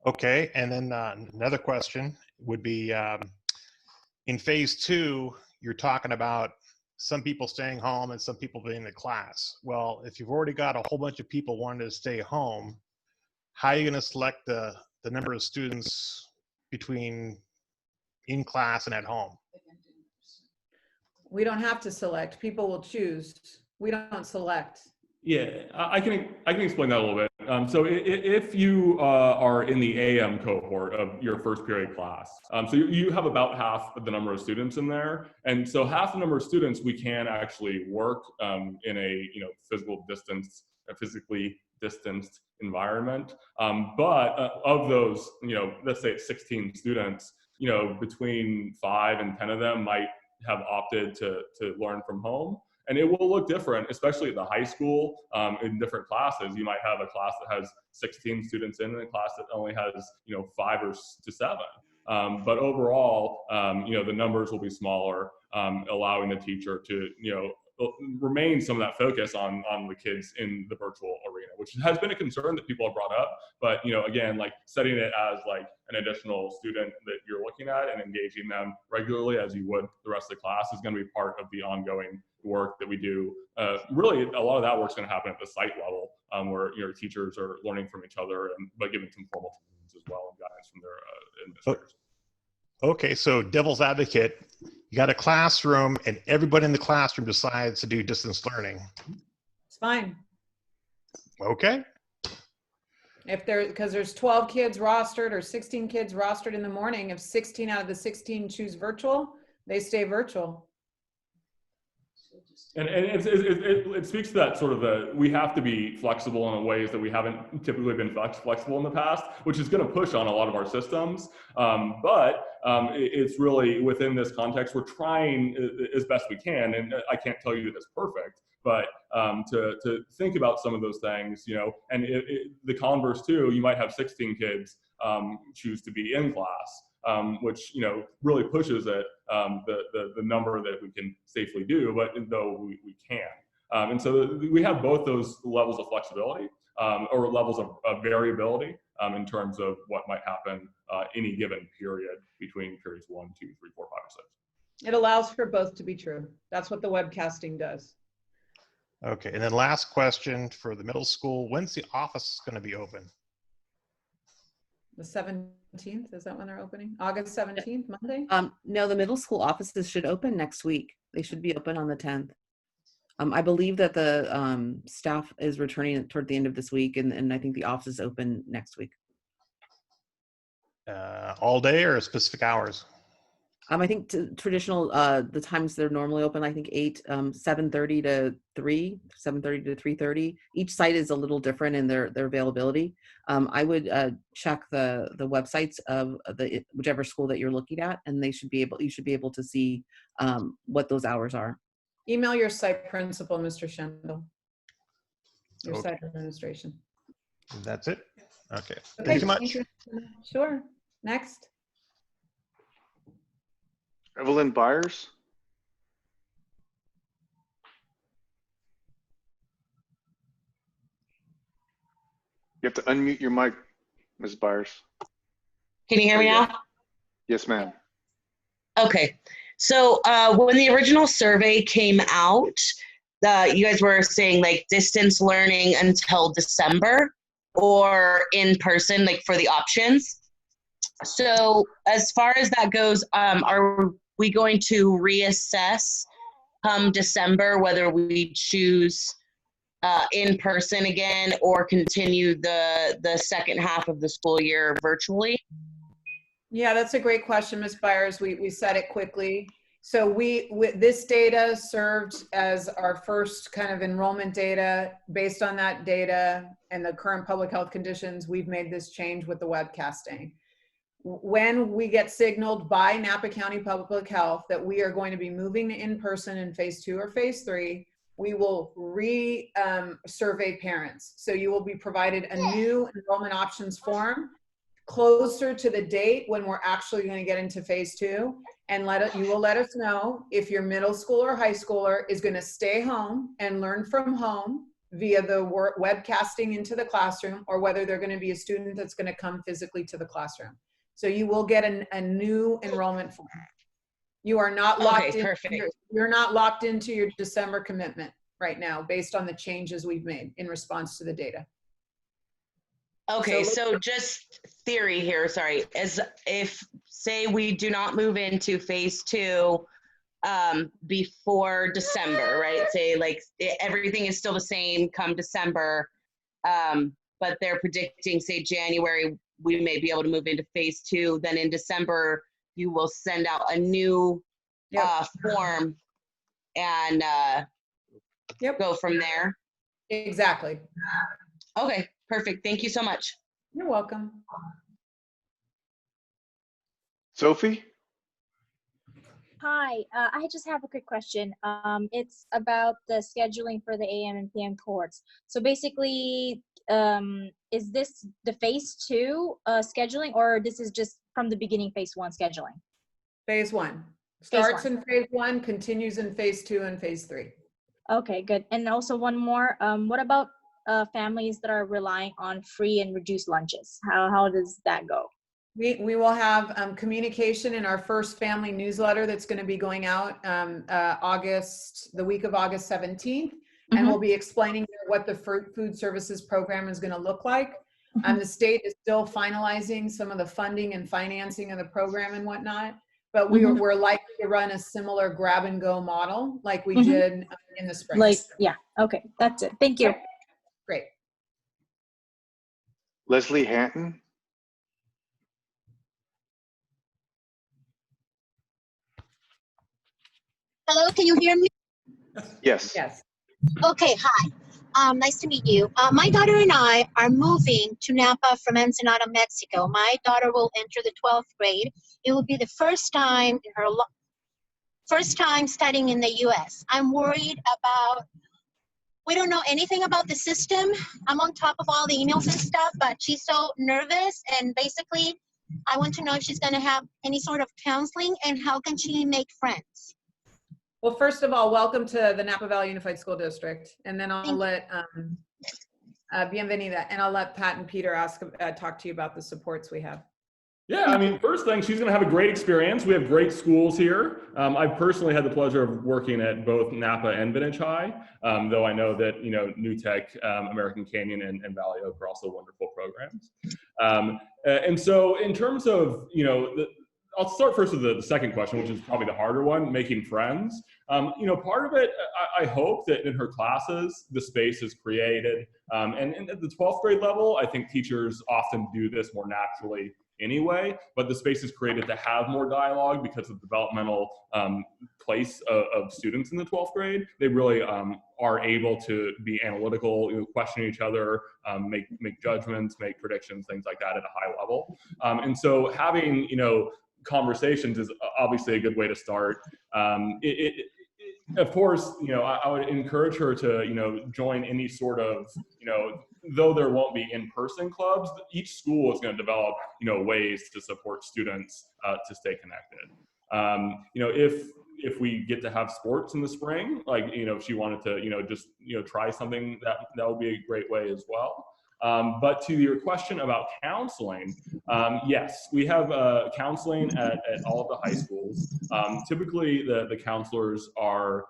Okay, and then another question would be, in phase 2, you're talking about some people staying home and some people being in the class. Well, if you've already got a whole bunch of people wanting to stay home, how are you going to select the number of students between in class and at home? We don't have to select. People will choose. We don't select. Yeah, I can explain that a little bit. So if you are in the AM cohort of your first period class, so you have about half of the number of students in there, and so half the number of students we can actually work in a physically distanced environment. But of those, let's say it's 16 students, between 5 and 10 of them might have opted to learn from home. And it will look different, especially at the high school in different classes. You might have a class that has 16 students in and a class that only has 5 to 7. But overall, the numbers will be smaller, allowing the teacher to remain some of that focus on the kids in the virtual arena, which has been a concern that people have brought up. But again, like setting it as like an additional student that you're looking at and engaging them regularly as you would the rest of the class is going to be part of the ongoing work that we do. Really, a lot of that work's going to happen at the site level, where teachers are learning from each other, but giving some formal trainings as well and guidance from their administrators. Okay, so devil's advocate, you got a classroom and everybody in the classroom decides to do distance learning. It's fine. Okay. If there, because there's 12 kids rostered or 16 kids rostered in the morning, if 16 out of the 16 choose virtual, they stay virtual. And it speaks to that sort of we have to be flexible in ways that we haven't typically been flexible in the past, which is going to push on a lot of our systems. It's really within this context, we're trying as best we can, and I can't tell you that it's perfect, but to think about some of those things, you know, and the converse too, you might have 16 kids choose to be in class. Which, you know, really pushes at the number that we can safely do, but though we can. And so we have both those levels of flexibility or levels of variability in terms of what might happen any given period between periods 1, 2, 3, 4, 5, or 6. It allows for both to be true. That's what the webcasting does. Okay, and then last question for the middle school. When's the office going to be open? The 17th, is that when they're opening? August 17th, Monday? No, the middle school offices should open next week. They should be open on the 10th. I believe that the staff is returning toward the end of this week, and I think the office is open next week. All day or specific hours? I think traditional, the times they're normally open, I think 7:30 to 3, 7:30 to 3:30. Each site is a little different in their availability. I would check the websites of whichever school that you're looking at, and you should be able to see what those hours are. Email your site principal, Mr. Schendel. Your Okay. site administration. That's it? Okay. Okay, Thank you so much. thank you. Sure. Next. Evelyn Byers. You have to unmute your mic, Ms. Byers. Can you hear me now? Yes, ma'am. Okay. So when the original survey came out, you guys were saying like distance learning until December or in person, like for the options. So as far as that goes, are we going to reassess come December whether we choose in person again or continue the second half of the school year virtually? Yeah, that's a great question, Ms. Byers. We said it quickly. So this data served as our first kind of enrollment data. Based on that data and the current public health conditions, we've made this change with the webcasting. When we get signaled by Napa County Public Health that we are going to be moving to in-person in phase 2 or phase 3, we will survey parents. So you will be provided a new enrollment options form closer to the date when we're actually going to get into phase 2, and you will let us know if your middle schooler or high schooler is going to stay home and learn from home via the webcasting into the classroom, or whether they're going to be a student that's going to come physically to the classroom. So you will get a new enrollment form. You are not locked in. You're not locked into your December commitment right now based on the changes we've made in response to the data. Okay, so just theory here, sorry, as if say we do not move into phase 2 before December, right? Say like everything is still the same come December, but they're predicting say January, we may be able to move into phase 2. Then in December, you will send out a new form and go from there. Exactly. Okay, perfect. Thank you so much. You're welcome. Sophie? Hi, I just have a quick question. It's about the scheduling for the AM and PM cohorts. So basically, is this the phase 2 scheduling, or this is just from the beginning phase 1 scheduling? Phase 1. Starts in phase 1, continues in phase 2 and phase 3. Okay, good. And also one more, what about families that are relying on free and reduced lunches? How does that go? We will have communication in our first family newsletter that's going to be going out the week of August 17th. And we'll be explaining what the food services program is going to look like. The state is still finalizing some of the funding and financing of the program and whatnot, but we're likely to run a similar grab and go model like we did in the spring. Yeah, okay, that's it. Thank you. Great. Leslie Hanton. Hello, can you hear me? Yes. Yes. Okay, hi. Nice to meet you. My daughter and I are moving to Napa from Ensenada, Mexico. My daughter will enter the 12th grade. It will be the first time in her first time studying in the U.S. I'm worried about, we don't know anything about the system. I'm on top of all the emails and stuff, but she's so nervous, and basically I want to know if she's going to have any sort of counseling and how can she make friends. Well, first of all, welcome to the Napa Valley Unified School District. And then I'll let, bienvenida, and I'll let Pat and Peter talk to you about the supports we have. Yeah, I mean, first thing, she's going to have a great experience. We have great schools here. I've personally had the pleasure of working at both Napa and Vintage High, though I know that, you know, New Tech, American Canyon, and Valley Oak are also wonderful programs. And so in terms of, you know, I'll start first with the second question, which is probably the harder one, making friends. You know, part of it, I hope that in her classes, the space is created. And at the 12th grade level, I think teachers often do this more naturally anyway, but the space is created to have more dialogue because of the developmental place of students in the 12th grade. They really are able to be analytical, you know, question each other, make judgments, make predictions, things like that at a high level. And so having, you know, conversations is obviously a good way to start. Of course, you know, I would encourage her to, you know, join any sort of, you know, though there won't be in-person clubs, each school is going to develop, you know, ways to support students to stay connected. You know, if we get to have sports in the spring, like, you know, if she wanted to, you know, just, you know, try something, that would be a great way as well. But to your question about counseling, yes, we have counseling at all of the high schools. Typically, the counselors are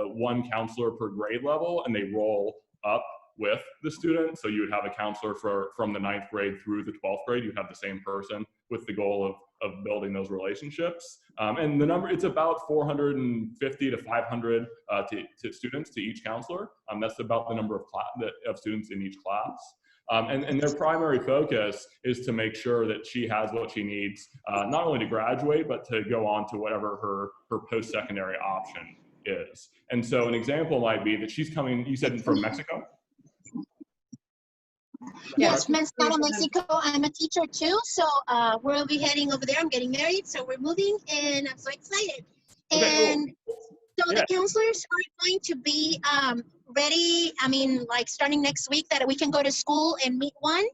one counselor per grade level, and they roll up with the student. So you would have a counselor from the 9th grade through the 12th grade. You'd have the same person with the goal of building those relationships. And the number, it's about 450 to 500 to students to each counselor. That's about the number of students in each class. And their primary focus is to make sure that she has what she needs, not only to graduate, but to go on to whatever her post-secondary option is. And so an example might be that she's coming, you said from Mexico? Yes, from Ensenada, Mexico. I'm a teacher too, so we'll be heading over there. I'm getting married, so we're moving, and I'm so excited. Okay, and cool. so the counselors are going to be ready, I mean, like starting next week, that we can go to school and meet one?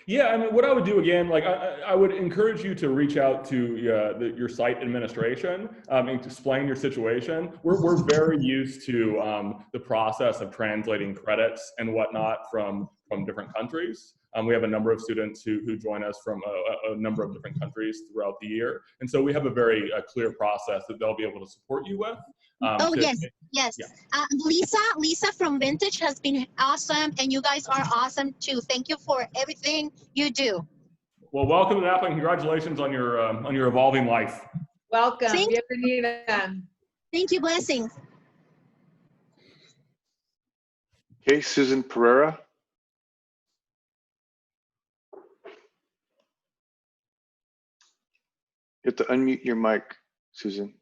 Yeah, I mean, what I would do again, like I would encourage you to reach out to your site administration and explain your situation. We're very used to the process of translating credits and whatnot from different countries. We have a number of students who join us from a number of different countries throughout the year. And so we have a very clear process that they'll be able to support you with. Yes. Yeah. Lisa from Vintage has been awesome, and you guys are awesome too. Thank you for everything you do. Well, welcome to Napa, and congratulations on your evolving life. Welcome. Bienvenida. Thank you. Blessings. Okay, Susan Pereira. You have to unmute your mic, Susan.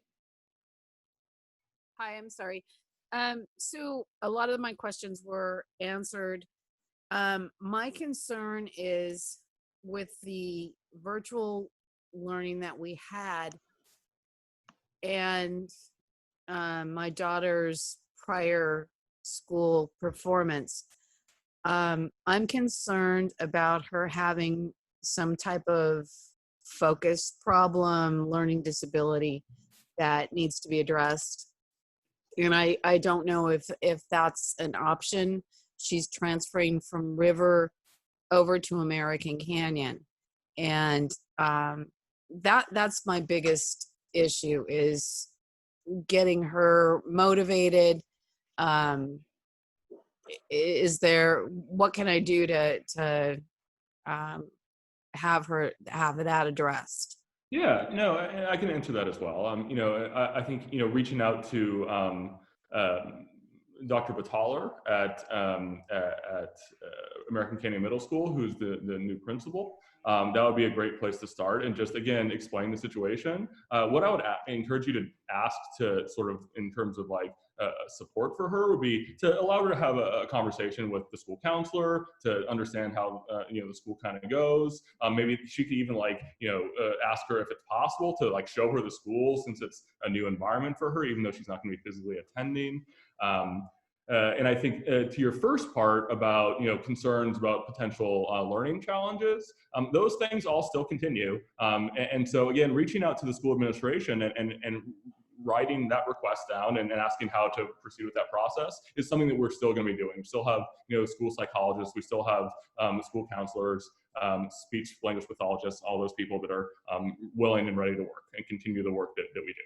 Hi, I'm sorry. So a lot of my questions were answered. My concern is with the virtual learning that we had and my daughter's prior school performance. I'm concerned about her having some type of focus problem, learning disability that needs to be addressed. And I don't know if that's an option. She's transferring from River over to American Canyon. And that's my biggest issue, is getting her motivated. What can I do to have that addressed? Yeah, no, I can answer that as well. You know, I think, you know, reaching out to Dr. Bataller at American Canyon Middle School, who's the new principal. That would be a great place to start, and just again explain the situation. What I would encourage you to ask to sort of in terms of like support for her would be to allow her to have a conversation with the school counselor to understand how the school kind of goes. Maybe she could even like ask her if it's possible to like show her the school, since it's a new environment for her, even though she's not going to be physically attending. And I think to your first part about concerns about potential learning challenges, those things all still continue. And so again, reaching out to the school administration and writing that request down and asking how to proceed with that process is something that we're still going to be doing. We still have school psychologists, we still have school counselors, speech language pathologists, all those people that are willing and ready to work and continue the work that we do.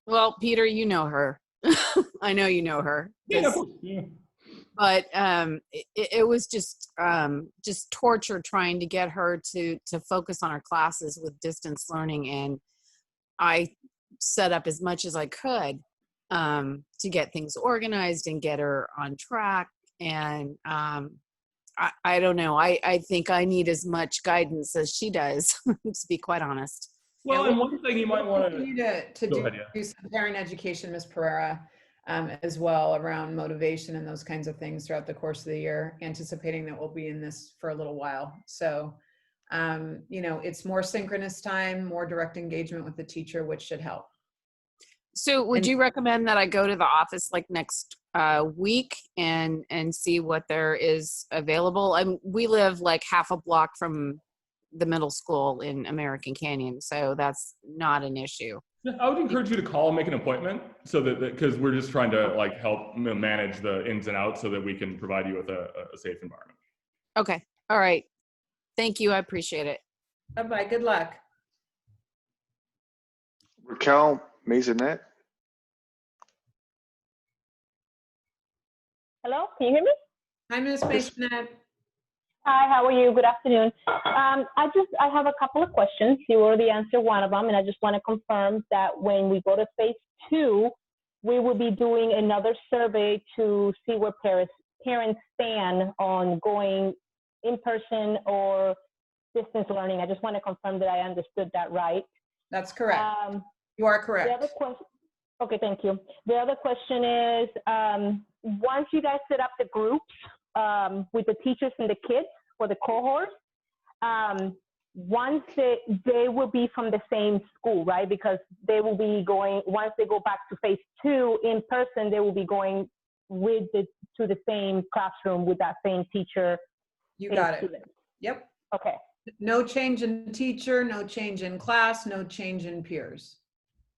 Well, Peter, you know her. I know you know her. Yeah. But it was just torture trying to get her to focus on her classes with distance learning, and I set up as much as I could to get things organized and get her on track. And I don't know. I think I need as much guidance as she does, to be quite honest. Well, and one thing you might want to do some parent education, Ms. Pereira, as well, around motivation and those kinds of things throughout the course of the year, anticipating that we'll be in this for a little while. So, it's more synchronous time, more direct engagement with the teacher, which should help. So would you recommend that I go to the office like next week and see what there is available? We live like half a block from the middle school in American Canyon, so that's not an issue. Yeah, I would encourage you to call and make an appointment, so that because we're just trying to like help manage the ins and outs so that we can provide you with a safe environment. Okay. All right. Thank you. I appreciate it. Bye-bye. Good luck. Raquel Maisonette. Hello, can you hear me? Hi, Ms. Maisonette. Hi, how are you? Good afternoon. I have a couple of questions. You already answered one of them, and I just want to confirm that when we go to phase 2, we will be doing another survey to see where parents stand on going in person or distance learning. I just want to confirm that I understood that right. That's correct. You are correct. The other question, okay, thank you. The other question is, once you guys set up the groups with the teachers and the kids for the cohort, once they will be from the same school, right? Because they will be going, once they go back to phase 2 in person, they will be going to the same classroom with that same teacher. You got it. Students. Yep. Okay. No change in teacher, no change in class, no change in peers.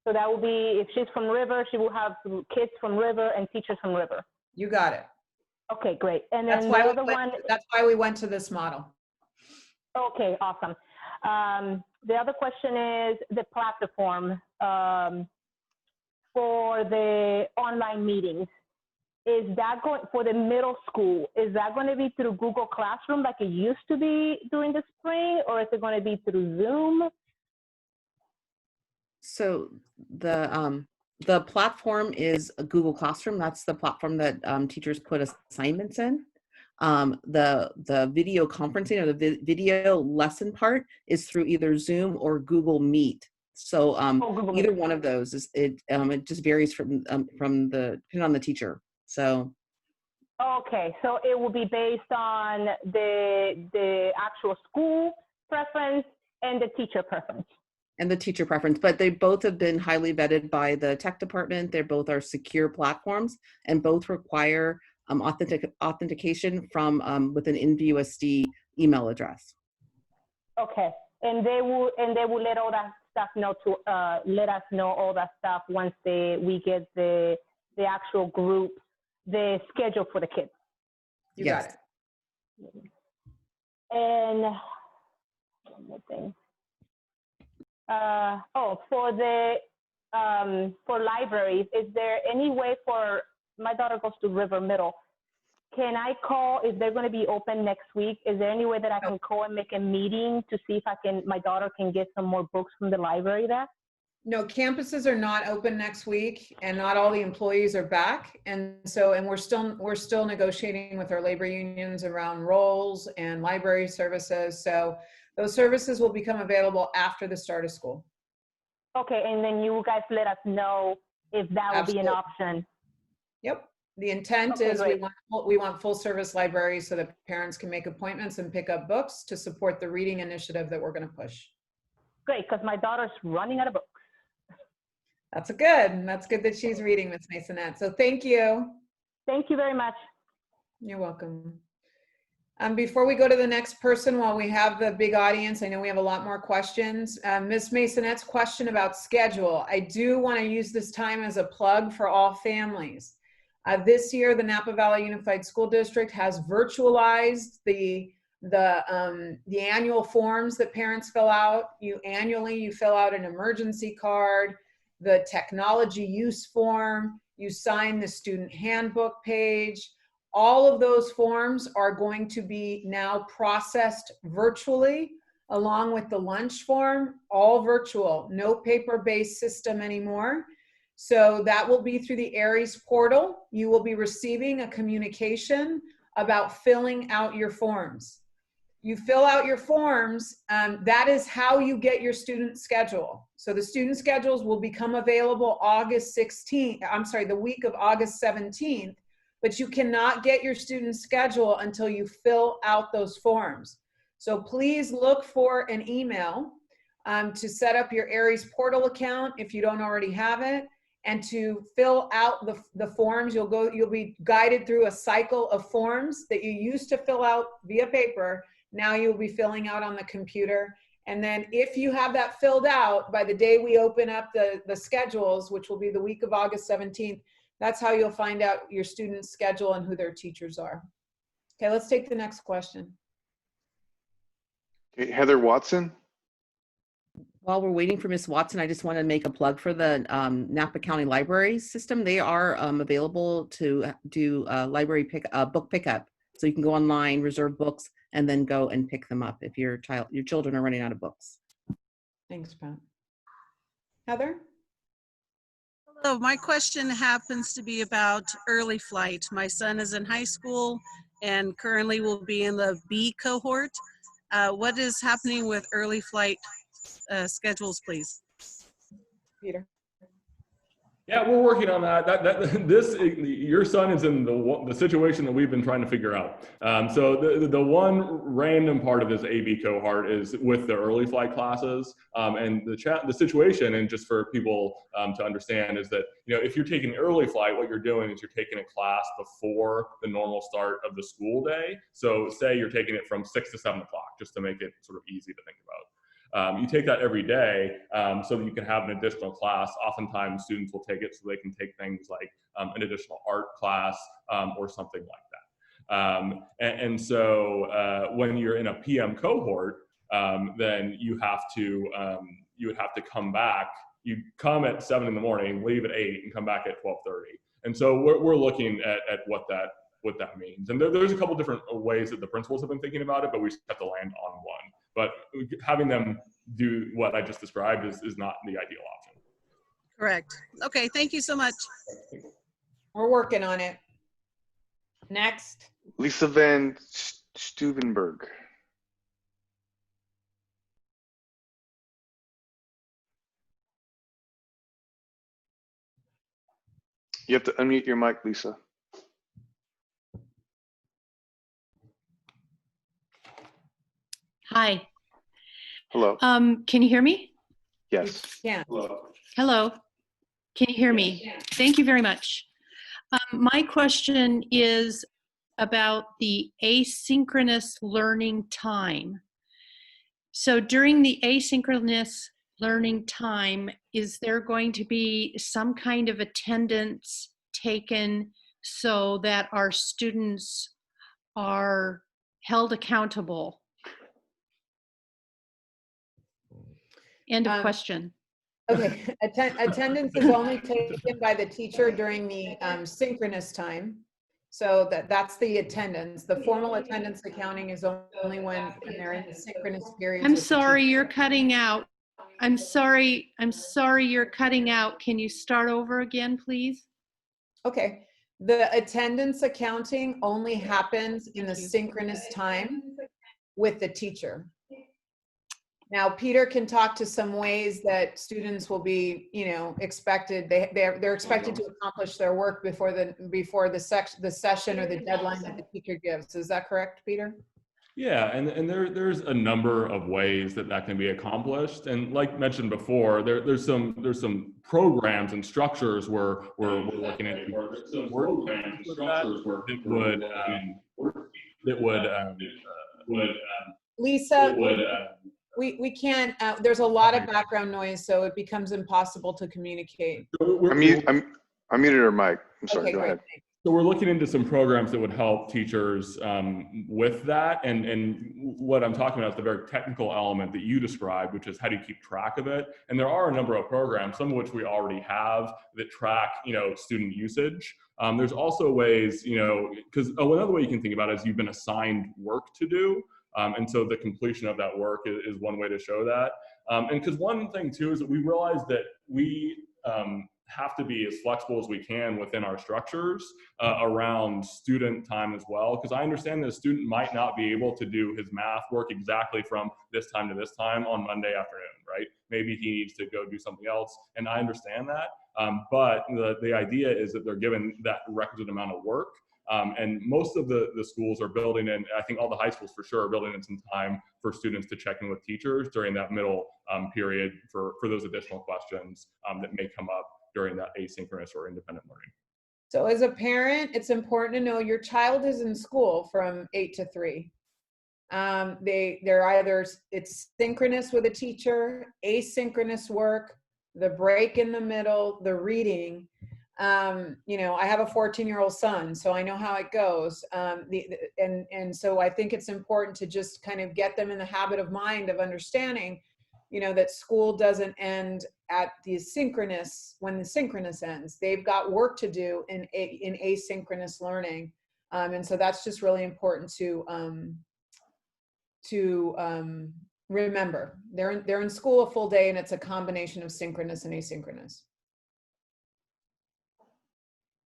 So that will be, if she's from River, she will have kids from River and teachers from River. You got it. Okay, great. And then that's why we went to this model. Okay, awesome. The other question is the platform for the online meetings. Is that going for the middle school? Is that going to be through Google Classroom like it used to be during the spring, or is it going to be through Zoom? So the platform is a Google Classroom. That's the platform that teachers put assignments in. The video conferencing or the video lesson part is through either Zoom or Google Meet. So either one of those is it just varies from depending on the teacher. So. Okay, so it will be based on the actual school preference and the teacher preference. And the teacher preference, but they both have been highly vetted by the tech department. They both are secure platforms, and both require authentication from with an NVUSD email address. Okay, and they will let all that stuff know to let us know all that stuff once we get the actual group, the schedule for the kids. You got it. And one more thing. For the for libraries, is there any way for my daughter goes to River Middle? Can I call if they're going to be open next week? Is there any way that I can call and make a meeting to see if my daughter can get some more books from the library there? No, campuses are not open next week, and not all the employees are back. And so, and we're still negotiating with our labor unions around roles and library services. So those services will become available after the start of school. Okay, and then you guys let us know if that will be an Absolutely. option. Yep. The intent Okay, is great. we want full service libraries so that parents can make appointments and pick up books to support the reading initiative that we're going to push. Great, because my daughter's running out of books. That's good. That's good that she's reading, Ms. Masonette. So thank you. Thank you very much. You're welcome. Before we go to the next person, while we have the big audience, I know we have a lot more questions. Ms. Masonette's question about schedule. I do want to use this time as a plug for all families. This year, the Napa Valley Unified School District has virtualized the annual forms that parents fill out. You fill out an emergency card, the technology use form, you sign the student handbook page. All of those forms are going to be now processed virtually, along with the lunch form, all virtual, no paper-based system anymore. So that will be through the Aries portal. You will be receiving a communication about filling out your forms. You fill out your forms, that is how you get your student schedule. So the student schedules will become available August 16th, the week of August 17th, but you cannot get your student schedule until you fill out those forms. So please look for an email to set up your Aries portal account if you don't already have it, and to fill out the forms. You'll be guided through a cycle of forms that you used to fill out via paper. Now you'll be filling out on the computer. And then if you have that filled out by the day we open up the schedules, which will be the week of August 17th, that's how you'll find out your student's schedule and who their teachers are. Okay, let's take the next question. Okay, Heather Watson. While we're waiting for Ms. Watson, I just want to make a plug for the Napa County Library System. They are available to do book pickup. So you can go online, reserve books, and then go and pick them up if your children are running out of books. Thanks, Pat. Heather? Hello, my question happens to be about early flight. My son is in high school and currently will be in the B cohort. What is happening with early flight schedules, please? Peter. Yeah, we're working on that. Your son is in the situation that we've been trying to figure out. So the one random part of this AB cohort is with the early flight classes, and the situation, and just for people to understand, is that if you're taking early flight, what you're doing is you're taking a class before the normal start of the school day. So say you're taking it from 6 to 7 o'clock, just to make it sort of easy to think about. You take that every day so that you can have an additional class. Oftentimes students will take it so they can take things like an additional art class or something like that. So when you're in a PM cohort, then you would have to come back. You come at 7 in the morning, leave at 8, and come back at 12:30. And so we're looking at what that means. And there's a couple different ways that the principals have been thinking about it, but we just have to land on one. But having them do what I just described is not the ideal option. Correct. Okay, thank you so much. We're working on it. Next. Lisa Van Steubenberg. You have to unmute your mic, Lisa. Hi. Hello. Can you hear me? Yes. Yeah. Hello. Can you hear me? Yeah. Thank you very much. My question is about the asynchronous learning time. So during the asynchronous learning time, is there going to be some kind of attendance taken so that our students are held accountable? End of question. Okay, attendance is only taken by the teacher during the synchronous time. So that's the attendance. The formal attendance accounting is only when they're in the synchronous period. I'm sorry, you're cutting out. I'm sorry you're cutting out. Can you start over again, please? Okay. The attendance accounting only happens in the synchronous time with the teacher. Now, Peter can talk to some ways that students will be, expected. They're expected to accomplish their work before the session or the deadline that the teacher gives. Is that correct, Peter? Yeah, and there's a number of ways that can be accomplished, and like mentioned before, there's some programs and structures we're looking into that would Lisa, we can't. There's a lot of background noise, so it becomes impossible to communicate. I muted her mic. I'm sorry. Okay, Go great. ahead. So we're looking into some programs that would help teachers with that. And what I'm talking about is the very technical element that you described, which is how do you keep track of it? And there are a number of programs, some of which we already have, that track, student usage. There's also ways, because another way you can think about it is you've been assigned work to do. And so the completion of that work is one way to show that. And because one thing too is that we realize that we have to be as flexible as we can within our structures around student time as well. Because I understand that a student might not be able to do his math work exactly from this time to this time on Monday afternoon, right? Maybe he needs to go do something else, and I understand that. But the idea is that they're given that requisite amount of work. And most of the schools are building in, I think all the high schools for sure are building in some time for students to check in with teachers during that middle period for those additional questions that may come up during that asynchronous or independent learning. So as a parent, it's important to know your child is in school from 8 to 3. They're either, it's synchronous with a teacher, asynchronous work, the break in the middle, the reading. I have a 14-year-old son, so I know how it goes. And so I think it's important to just kind of get them in the habit of mind of understanding, that school doesn't end at the synchronous when the synchronous ends. They've got work to do in asynchronous learning. And so that's just really important to remember. They're in school a full day, and it's a combination of synchronous and asynchronous.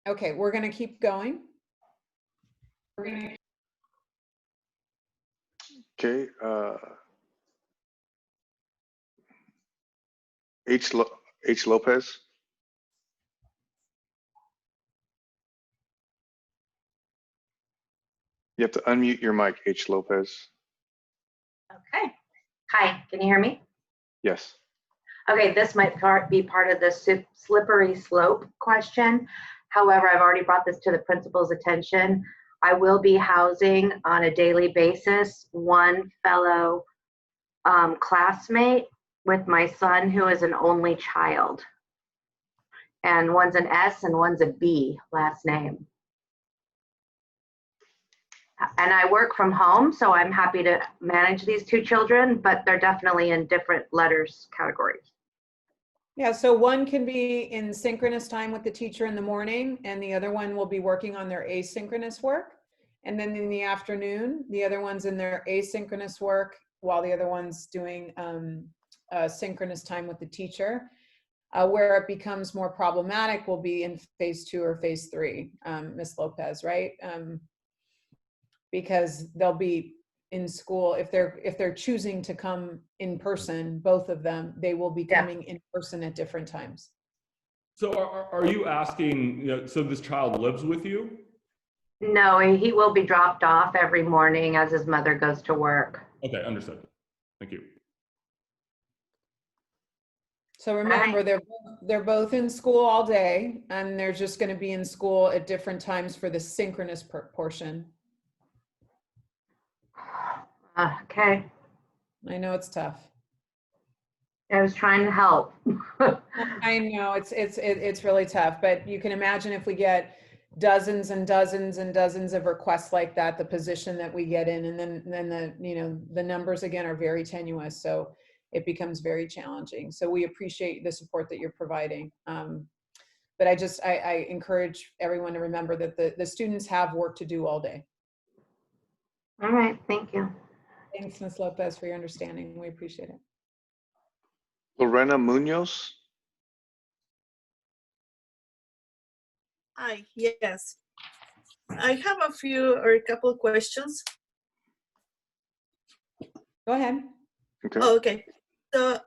Okay, we're going to keep going. Okay. H. Lopez. You have to unmute your mic, H. Lopez. Okay. Hi, can you hear me? Yes. Okay, this might be part of the slippery slope question. However, I've already brought this to the principal's attention. I will be housing on a daily basis one fellow classmate with my son who is an only child. And one's an S and one's a B last name. And I work from home, so I'm happy to manage these two children, but they're definitely in different letters categories. Yeah, so one can be in synchronous time with the teacher in the morning, and the other one will be working on their asynchronous work. And then in the afternoon, the other one's in their asynchronous work while the other one's doing synchronous time with the teacher. Where it becomes more problematic will be in phase 2 or phase 3, Ms. Lopez, right? Because they'll be in school, if they're choosing to come in person, both of them, they will be coming in person at different times. So are you asking, so this child lives with you? No, he will be dropped off every morning as his mother goes to work. Okay, understood. Thank you. So remember, they're both in school all day, and they're just going to be in school at different times for the synchronous portion. Okay. I know it's tough. I was trying to help. I know it's really tough, but you can imagine if we get dozens and dozens and dozens of requests like that, the position that we get in, and then the numbers again are very tenuous, so it becomes very challenging. So we appreciate the support that you're providing. But I encourage everyone to remember that the students have work to do all day. All right, thank you. Thanks, Ms. Lopez, for your understanding. We appreciate it. Lorena Munoz. Hi, yes. I have a few or a couple of questions. Go ahead. Okay. Oh, okay. So,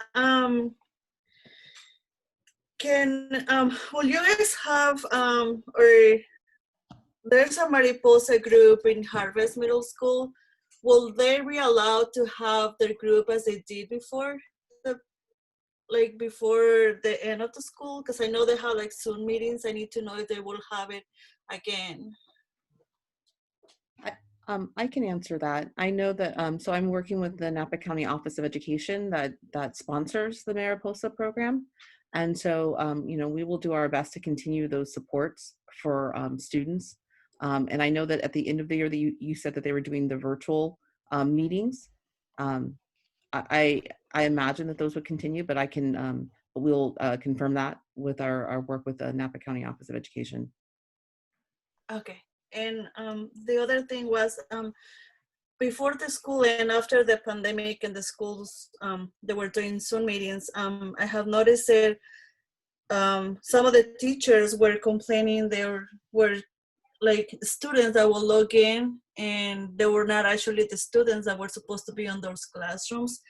will you guys have, or there's a Mariposa group in Harvest Middle School. Will they be allowed to have their group as they did before? Like before the end of the school? Because I know they have like Zoom meetings. I need to know if they will have it again. I can answer that. I know that, so I'm working with the Napa County Office of Education that sponsors the Mariposa program. And so, you know, we will do our best to continue those supports for students. And I know that at the end of the year, that you said that they were doing the virtual meetings. I imagine that those would continue, but I can, we'll confirm that with our work with the Napa County Office of Education. Okay. And the other thing was, before the school and after the pandemic and the schools, they were doing Zoom meetings, I have noticed that some of the teachers were complaining there were like students that will log in and they were not actually the students that were supposed to be on those classrooms.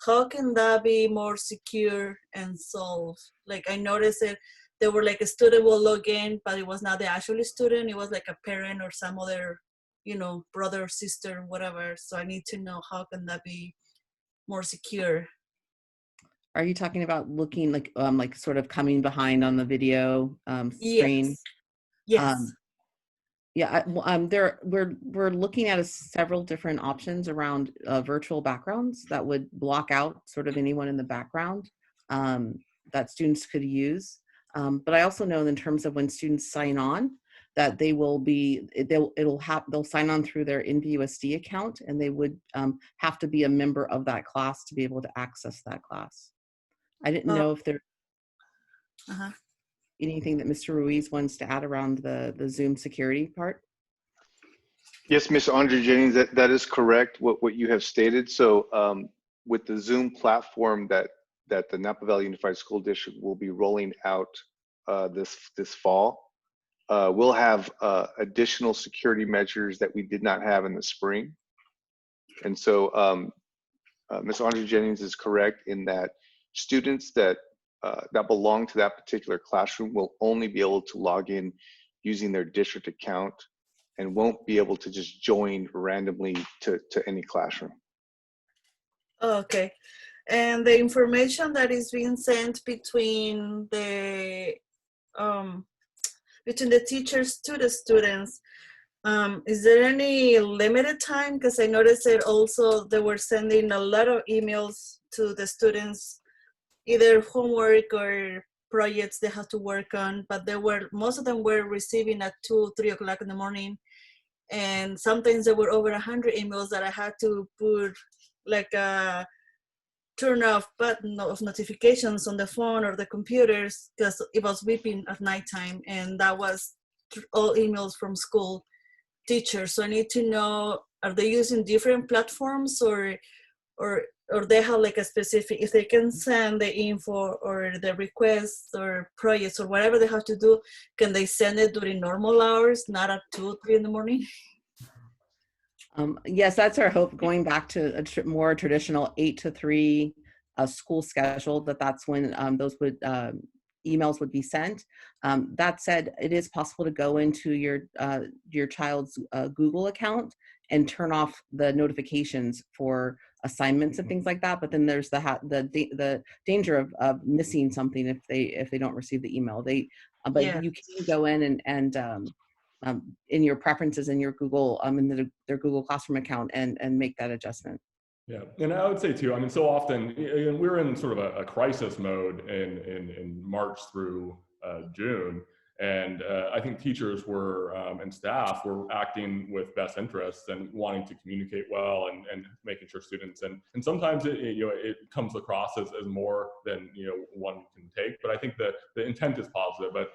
How can that be more secure and solved? Like I noticed that they were like a student will log in, but it was not the actual student. It was like a parent or some other, you know, brother, sister, whatever. So I need to know how can that be more secure. Are you talking about looking like sort of coming behind on the video screen? Yes. Yeah, we're looking at several different options around virtual backgrounds that would block out sort of anyone in the background that students could use. But I also know in terms of when students sign on, that they will be they'll sign on through their NVUSD account, and they would have to be a member of that class to be able to access that class. I didn't know if there anything that Mr. Ruiz wants to add around the Zoom security part. Yes, Ms. Andre Jennings, that is correct, what you have stated. So with the Zoom platform that the Napa Valley Unified School District will be rolling out this fall, we'll have additional security measures that we did not have in the spring. And so Ms. Andre Jennings is correct in that students that belong to that particular classroom will only be able to log in using their district account and won't be able to just join randomly to any classroom. Okay. And the information that is being sent between the teachers to the students, is there any limited time? Because I noticed that also they were sending a lot of emails to the students, either homework or projects they have to work on, but most of them were receiving at 2, 3 o'clock in the morning. And sometimes there were over 100 emails that I had to put like a turn off button of notifications on the phone or the computers because it was beeping at nighttime, and that was all emails from school teachers. So I need to know, are they using different platforms or they have like a specific, if they can send the info or the requests or projects or whatever they have to do, can they send it during normal hours, not at 2, 3 in the morning? Yes, that's our hope, going back to a more traditional 8 to 3 school schedule, that's when those emails would be sent. That said, it is possible to go into your child's Google account and turn off the notifications for assignments and things like that. But then there's the danger of missing something if they don't receive the email. But you can go in and in your preferences in your Google in their Google Classroom account and make that adjustment. Yeah, and I would say too, I mean, so often we're in sort of a crisis mode in March through June, and I think teachers were and staff were acting with best interests and wanting to communicate well and making sure students and sometimes it comes across as more than one can take. But I think the intent is positive. But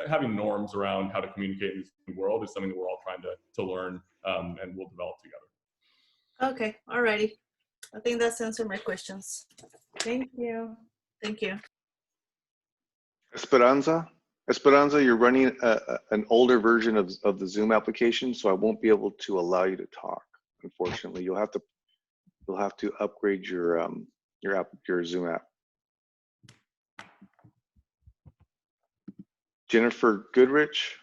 having norms around how to communicate in this new world is something that we're all trying to learn and we'll develop together. Okay, alrighty. I think that's answered my questions. Thank you. Thank you. Esperanza, you're running an older version of the Zoom application, so I won't be able to allow you to talk. Unfortunately, you'll have to upgrade your Zoom app. Jennifer Goodrich.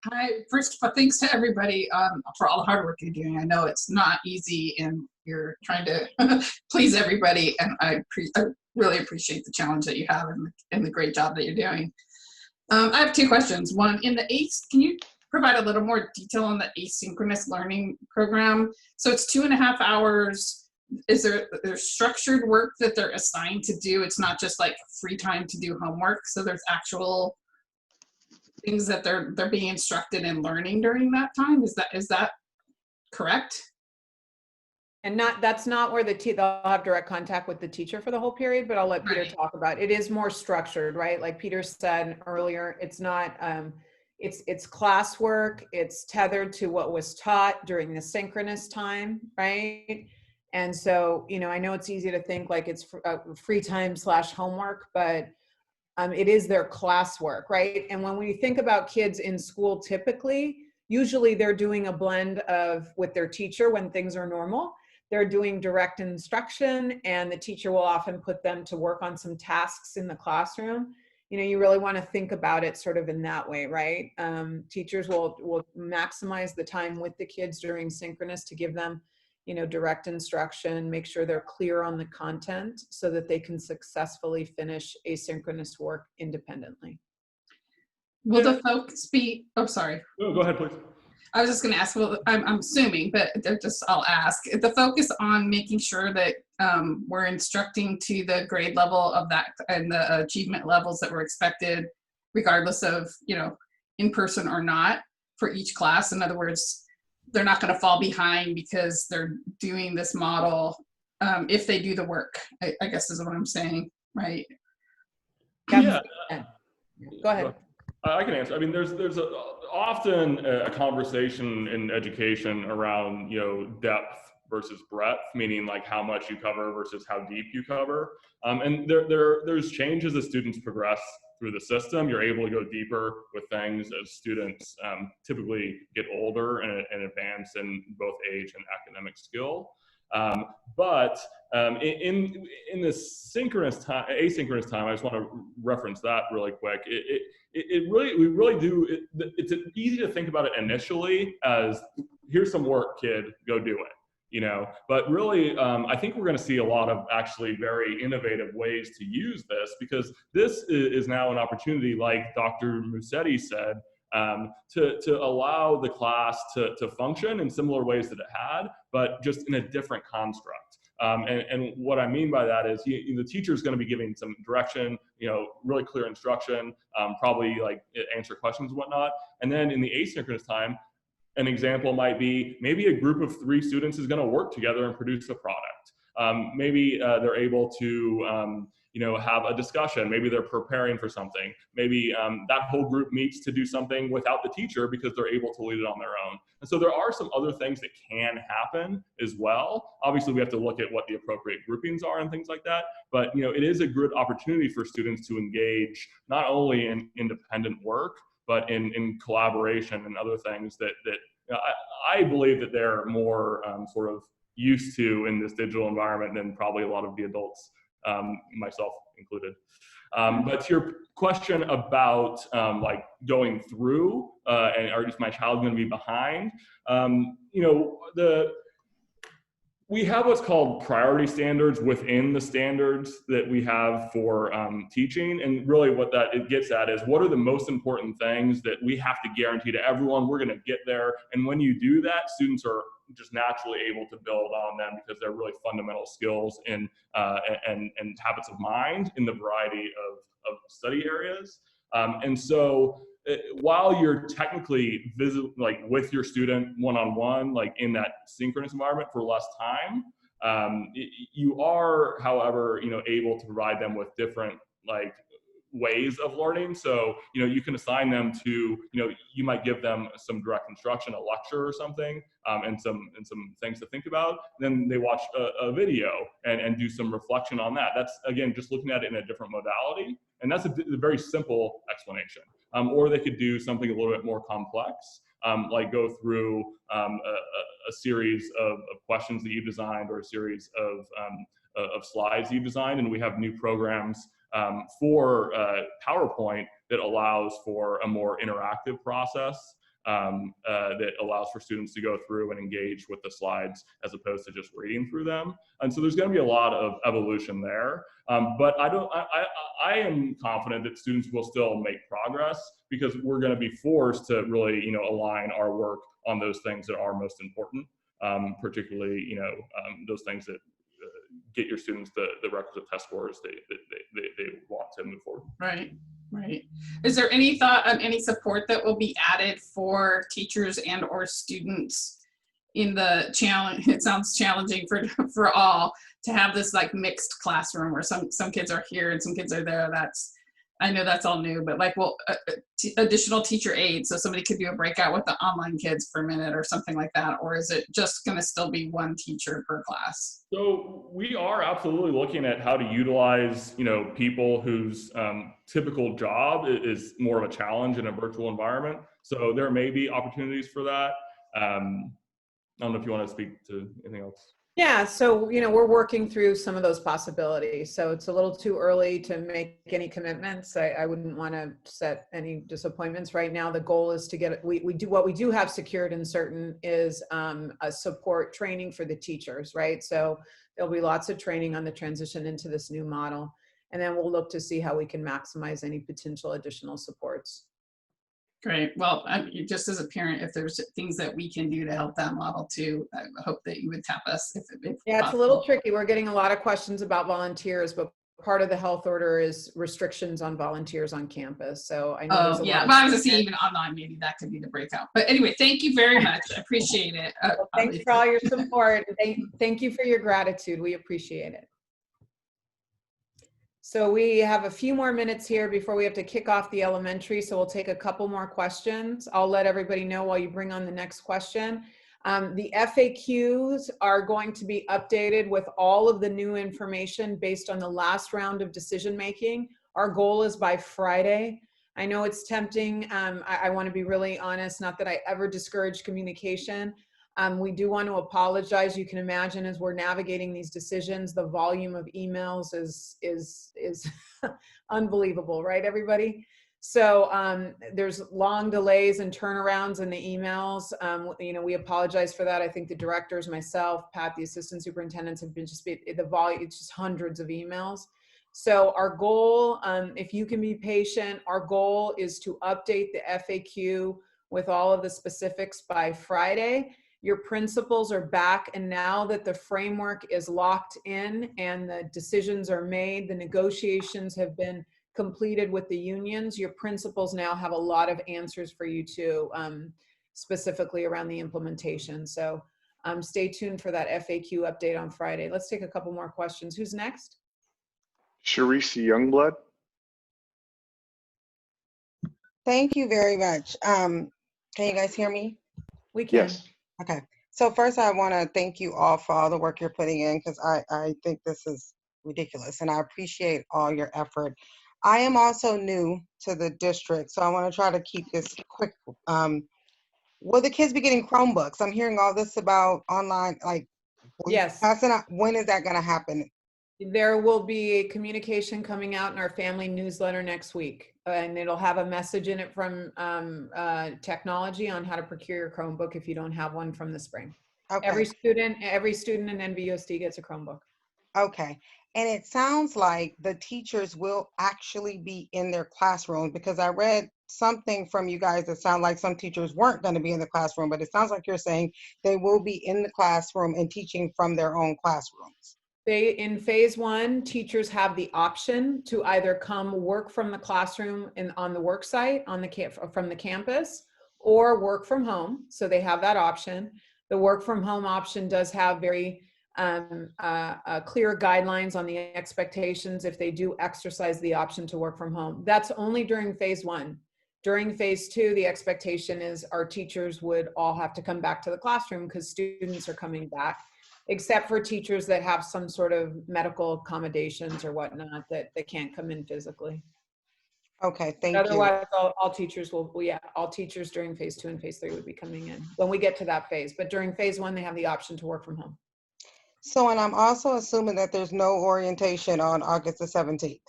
Hi, first of all, thanks to everybody for all the hard work you're doing. I know it's not easy and you're trying to please everybody, and I really appreciate the challenge that you have and the great job that you're doing. I have two questions. One, can you provide a little more detail on the asynchronous learning program? So it's 2.5 hours. Is there structured work that they're assigned to do? It's not just like free time to do homework. So there's actual things that they're being instructed and learning during that time. Is that correct? And that's not where they'll have direct contact with the teacher for the whole period, but I'll let Peter talk about it. It is more structured, right? Like Peter said earlier, it's not, it's classwork, it's tethered to what was taught during the synchronous time, right? And so, I know it's easy to think like it's free time / homework, but it is their classwork, right? And when we think about kids in school, typically, usually they're doing a blend with their teacher when things are normal. They're doing direct instruction, and the teacher will often put them to work on some tasks in the classroom. You really want to think about it sort of in that way, right? Teachers will maximize the time with the kids during synchronous to give them direct instruction, make sure they're clear on the content so that they can successfully finish asynchronous work independently. Will the focus be, oh, sorry. No, go ahead, please. I was just going to ask, well, I'm assuming, but I'll ask. The focus on making sure that we're instructing to the grade level of that and the achievement levels that were expected, regardless of, in person or not, for each class. In other words, they're not going to fall behind because they're doing this model if they do the work, I guess is what I'm saying, right? Yeah. Go ahead. I can answer. I mean, there's often a conversation in education around, depth versus breadth, meaning like how much you cover versus how deep you cover. And there's changes as students progress through the system. You're able to go deeper with things as students typically get older and advance in both age and academic skill. But in the asynchronous time, I just want to reference that really quick. It's easy to think about it initially as here's some work, kid, go do it. But really, I think we're going to see a lot of actually very innovative ways to use this, because this is now an opportunity, like Dr. Musetti said, to allow the class to function in similar ways that it had, but just in a different construct. And what I mean by that is the teacher is going to be giving some direction, really clear instruction, probably like answer questions and whatnot. And then in the asynchronous time, an example might be maybe a group of 3 students is going to work together and produce a product. Maybe they're able to have a discussion. Maybe they're preparing for something. Maybe that whole group meets to do something without the teacher because they're able to lead it on their own. And so there are some other things that can happen as well. Obviously, we have to look at what the appropriate groupings are and things like that. But it is a good opportunity for students to engage not only in independent work, but in collaboration and other things that I believe that they're more sort of used to in this digital environment than probably a lot of the adults, myself included. But to your question about like going through and is my child going to be behind? We have what's called priority standards within the standards that we have for teaching. And really what it gets at is what are the most important things that we have to guarantee to everyone we're going to get there. And when you do that, students are just naturally able to build on them because they're really fundamental skills and habits of mind in the variety of study areas. And so while you're technically with your student one-on-one, like in that synchronous environment for less time, you are, however, able to provide them with different ways of learning. So, you can assign them to, you might give them some direct instruction, a lecture or something, and some things to think about. Then they watch a video and do some reflection on that. That's, again, just looking at it in a different modality. And that's a very simple explanation. Or they could do something a little bit more complex, like go through a series of questions that you designed, or a series of slides you designed. And we have new programs for PowerPoint that allows for a more interactive process, that allows for students to go through and engage with the slides as opposed to just reading through them. And so there's going to be a lot of evolution there. But I am confident that students will still make progress, because we're going to be forced to really, align our work on those things that are most important, particularly, those things that get your students the requisite test scores they want to move forward. Right. Is there any thought on any support that will be added for teachers and or students in the challenge? It sounds challenging for all to have this like mixed classroom where some kids are here and some kids are there. I know that's all new, but like, well, additional teacher aides, so somebody could do a breakout with the online kids for a minute or something like that, or is it just going to still be one teacher per class? So we are absolutely looking at how to utilize, people whose typical job is more of a challenge in a virtual environment. So there may be opportunities for that. I don't know if you want to speak to anything else. Yeah, so, we're working through some of those possibilities. So it's a little too early to make any commitments. I wouldn't want to set any disappointments right now. The goal is to get, we do have secured and certain is a support training for the teachers, right? So there'll be lots of training on the transition into this new model. And then we'll look to see how we can maximize any potential additional supports. Great. Well, just as a parent, if there's things that we can do to help that model too, I hope that you would tap us if yeah, it's possible. a little tricky. We're getting a lot of questions about volunteers, but part of the health order is restrictions on volunteers on campus. So I know. Oh, yeah. Well, I was just saying even online, maybe that could be the breakout. But anyway, thank you very much. I appreciate it. Well, thanks for all your support. Thank you for your gratitude. We appreciate it. So we have a few more minutes here before we have to kick off the elementary. So we'll take a couple more questions. I'll let everybody know while you bring on the next question. The FAQs are going to be updated with all of the new information based on the last round of decision making. Our goal is by Friday. I know it's tempting. I want to be really honest, not that I ever discourage communication. We do want to apologize. You can imagine as we're navigating these decisions, the volume of emails is unbelievable, right, everybody? So there's long delays and turnarounds in the emails. We apologize for that. I think the directors, myself, Pat, the assistant superintendents have been the volume, it's just hundreds of emails. So our goal, if you can be patient, our goal is to update the FAQ with all of the specifics by Friday. Your principals are back, and now that the framework is locked in and the decisions are made, the negotiations have been completed with the unions, your principals now have a lot of answers for you too, specifically around the implementation. So stay tuned for that FAQ update on Friday. Let's take a couple more questions. Who's next? Sharice Youngblood. Thank you very much. Can you guys hear me? We can. Yes. Okay. So first I want to thank you all for all the work you're putting in, because I think this is ridiculous and I appreciate all your effort. I am also new to the district, so I want to try to keep this quick. Will the kids be getting Chromebooks? I'm hearing all this about online, like, yes. When is that going to happen? There will be a communication coming out in our family newsletter next week, and it'll have a message in it from technology on how to procure your Chromebook if you don't have one from the spring. Okay. Every student in NVUSD gets a Chromebook. Okay. And it sounds like the teachers will actually be in their classrooms, because I read something from you guys that sound like some teachers weren't going to be in the classroom, but it sounds like you're saying they will be in the classroom and teaching from their own classrooms. In phase one, teachers have the option to either come work from the classroom and on the work site from the campus, or work from home. So they have that option. The work from home option does have very clear guidelines on the expectations if they do exercise the option to work from home. That's only during phase 1. During phase 2, the expectation is our teachers would all have to come back to the classroom because students are coming back, except for teachers that have some sort of medical accommodations or whatnot that can't come in physically. Okay, thank you. Otherwise, all teachers will, yeah, all teachers during phase 2 and phase 3 would be coming in when we get to that phase. But during phase 1, they have the option to work from home. So, and I'm also assuming that there's no orientation on August the 17th.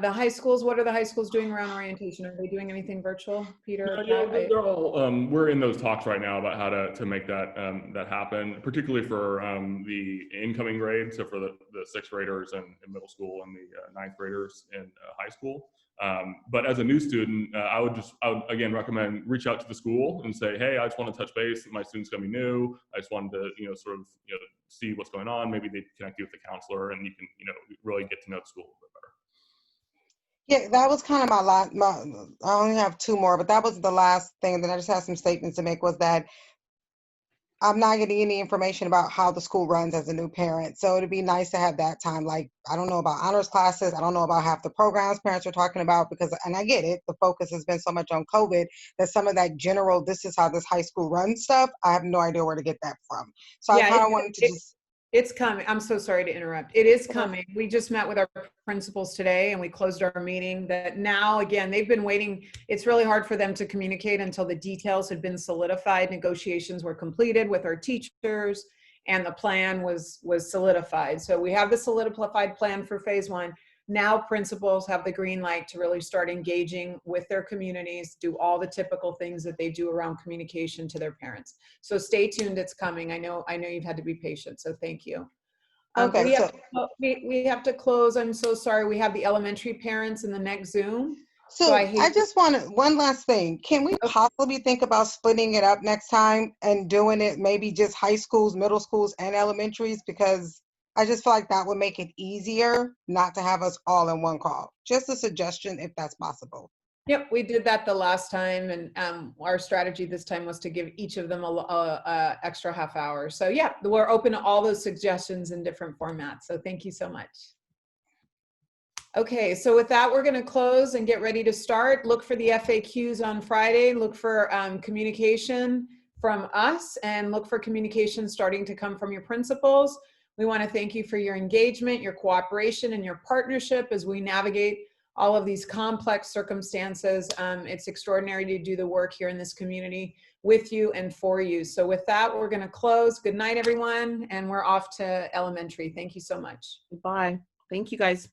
The high schools, what are the high schools doing around orientation? Are they doing anything virtual, Peter? Yeah, they're all, we're in those talks right now about how to make that that happen, particularly for the incoming grades, so for the 6th graders in middle school and the 9th graders in high school. But as a new student, I would again recommend reach out to the school and say, hey, I just want to touch base. My student's gonna be new. I just wanted to, sort of, see what's going on. Maybe they connect you with the counselor, and you can, really get to know the school a little bit better. Yeah, that was kind of my last, I only have 2 more, but that was the last thing. And then I just had some statements to make, was that I'm not getting any information about how the school runs as a new parent. So it'd be nice to have that time. Like, I don't know about honors classes. I don't know about half the programs parents are talking about, because, and I get it, the focus has been so much on COVID that some of that general, this is how this high school runs stuff, I have no idea where to get that from. So yeah, I kind of wanted to just. It's coming. I'm so sorry to interrupt. It is coming. We just met with our principals today and we closed our meeting. That now, again, they've been waiting. It's really hard for them to communicate until the details had been solidified. Negotiations were completed with our teachers and the plan was solidified. So we have the solidified plan for phase 1. Now principals have the green light to really start engaging with their communities, do all the typical things that they do around communication to their parents. So stay tuned, it's coming. I know you've had to be patient, so thank you. Okay, we have to close. I'm so sorry. We have the elementary parents in the next Zoom. So I just want one last thing. Can we possibly think about splitting it up next time and doing it maybe just high schools, middle schools, and elementaries? Because I just feel like that would make it easier not to have us all in one call. Just a suggestion, if that's possible. Yep, we did that the last time, and our strategy this time was to give each of them a extra half hour. So yeah, we're open to all those suggestions in different formats. So thank you so much. Okay, so with that, we're going to close and get ready to start. Look for the FAQs on Friday. Look for communication from us, and look for communication starting to come from your principals. We want to thank you for your engagement, your cooperation, and your partnership as we navigate all of these complex circumstances. It's extraordinary to do the work here in this community with you and for you. So with that, we're going to close. Good night, everyone, and we're off to elementary. Thank you so much. Bye. Thank you, guys.